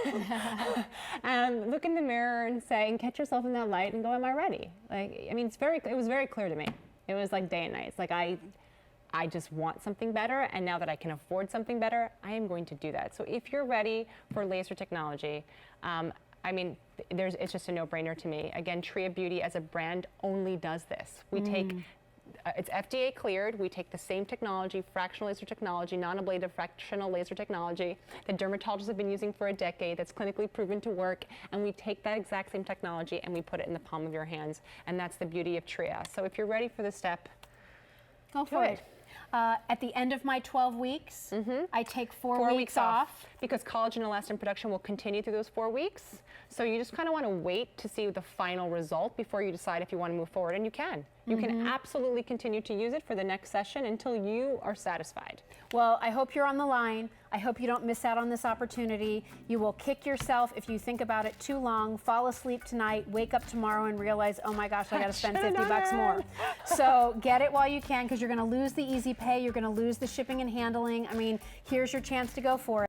And look in the mirror and say, and catch yourself in that light and go, am I ready? Like, I mean, it was very clear to me. It was like day and night. It's like I just want something better, and now that I can afford something better, I am going to do that. So if you're ready for laser technology, I mean, it's just a no-brainer to me. Again, Tria Beauty as a brand only does this. We take, it's FDA cleared, we take the same technology, fractional laser technology, non-ablative fractional laser technology that dermatologists have been using for a decade, that's clinically proven to work, and we take that exact same technology and we put it in the palm of your hands, and that's the beauty of Tria. So if you're ready for this step, Go for it. At the end of my 12 weeks, I take 4 weeks off. Because collagen and elastin production will continue through those 4 weeks. So you just kind of want to wait to see the final result before you decide if you want to move forward, and you can. You can absolutely continue to use it for the next session until you are satisfied. Well, I hope you're on the line. I hope you don't miss out on this opportunity. You will kick yourself if you think about it too long, fall asleep tonight, wake up tomorrow and realize, oh my gosh, I got to spend 50 bucks more. So get it while you can, because you're going to lose the easy pay. You're going to lose the shipping and handling. I mean, here's your chance to go for it.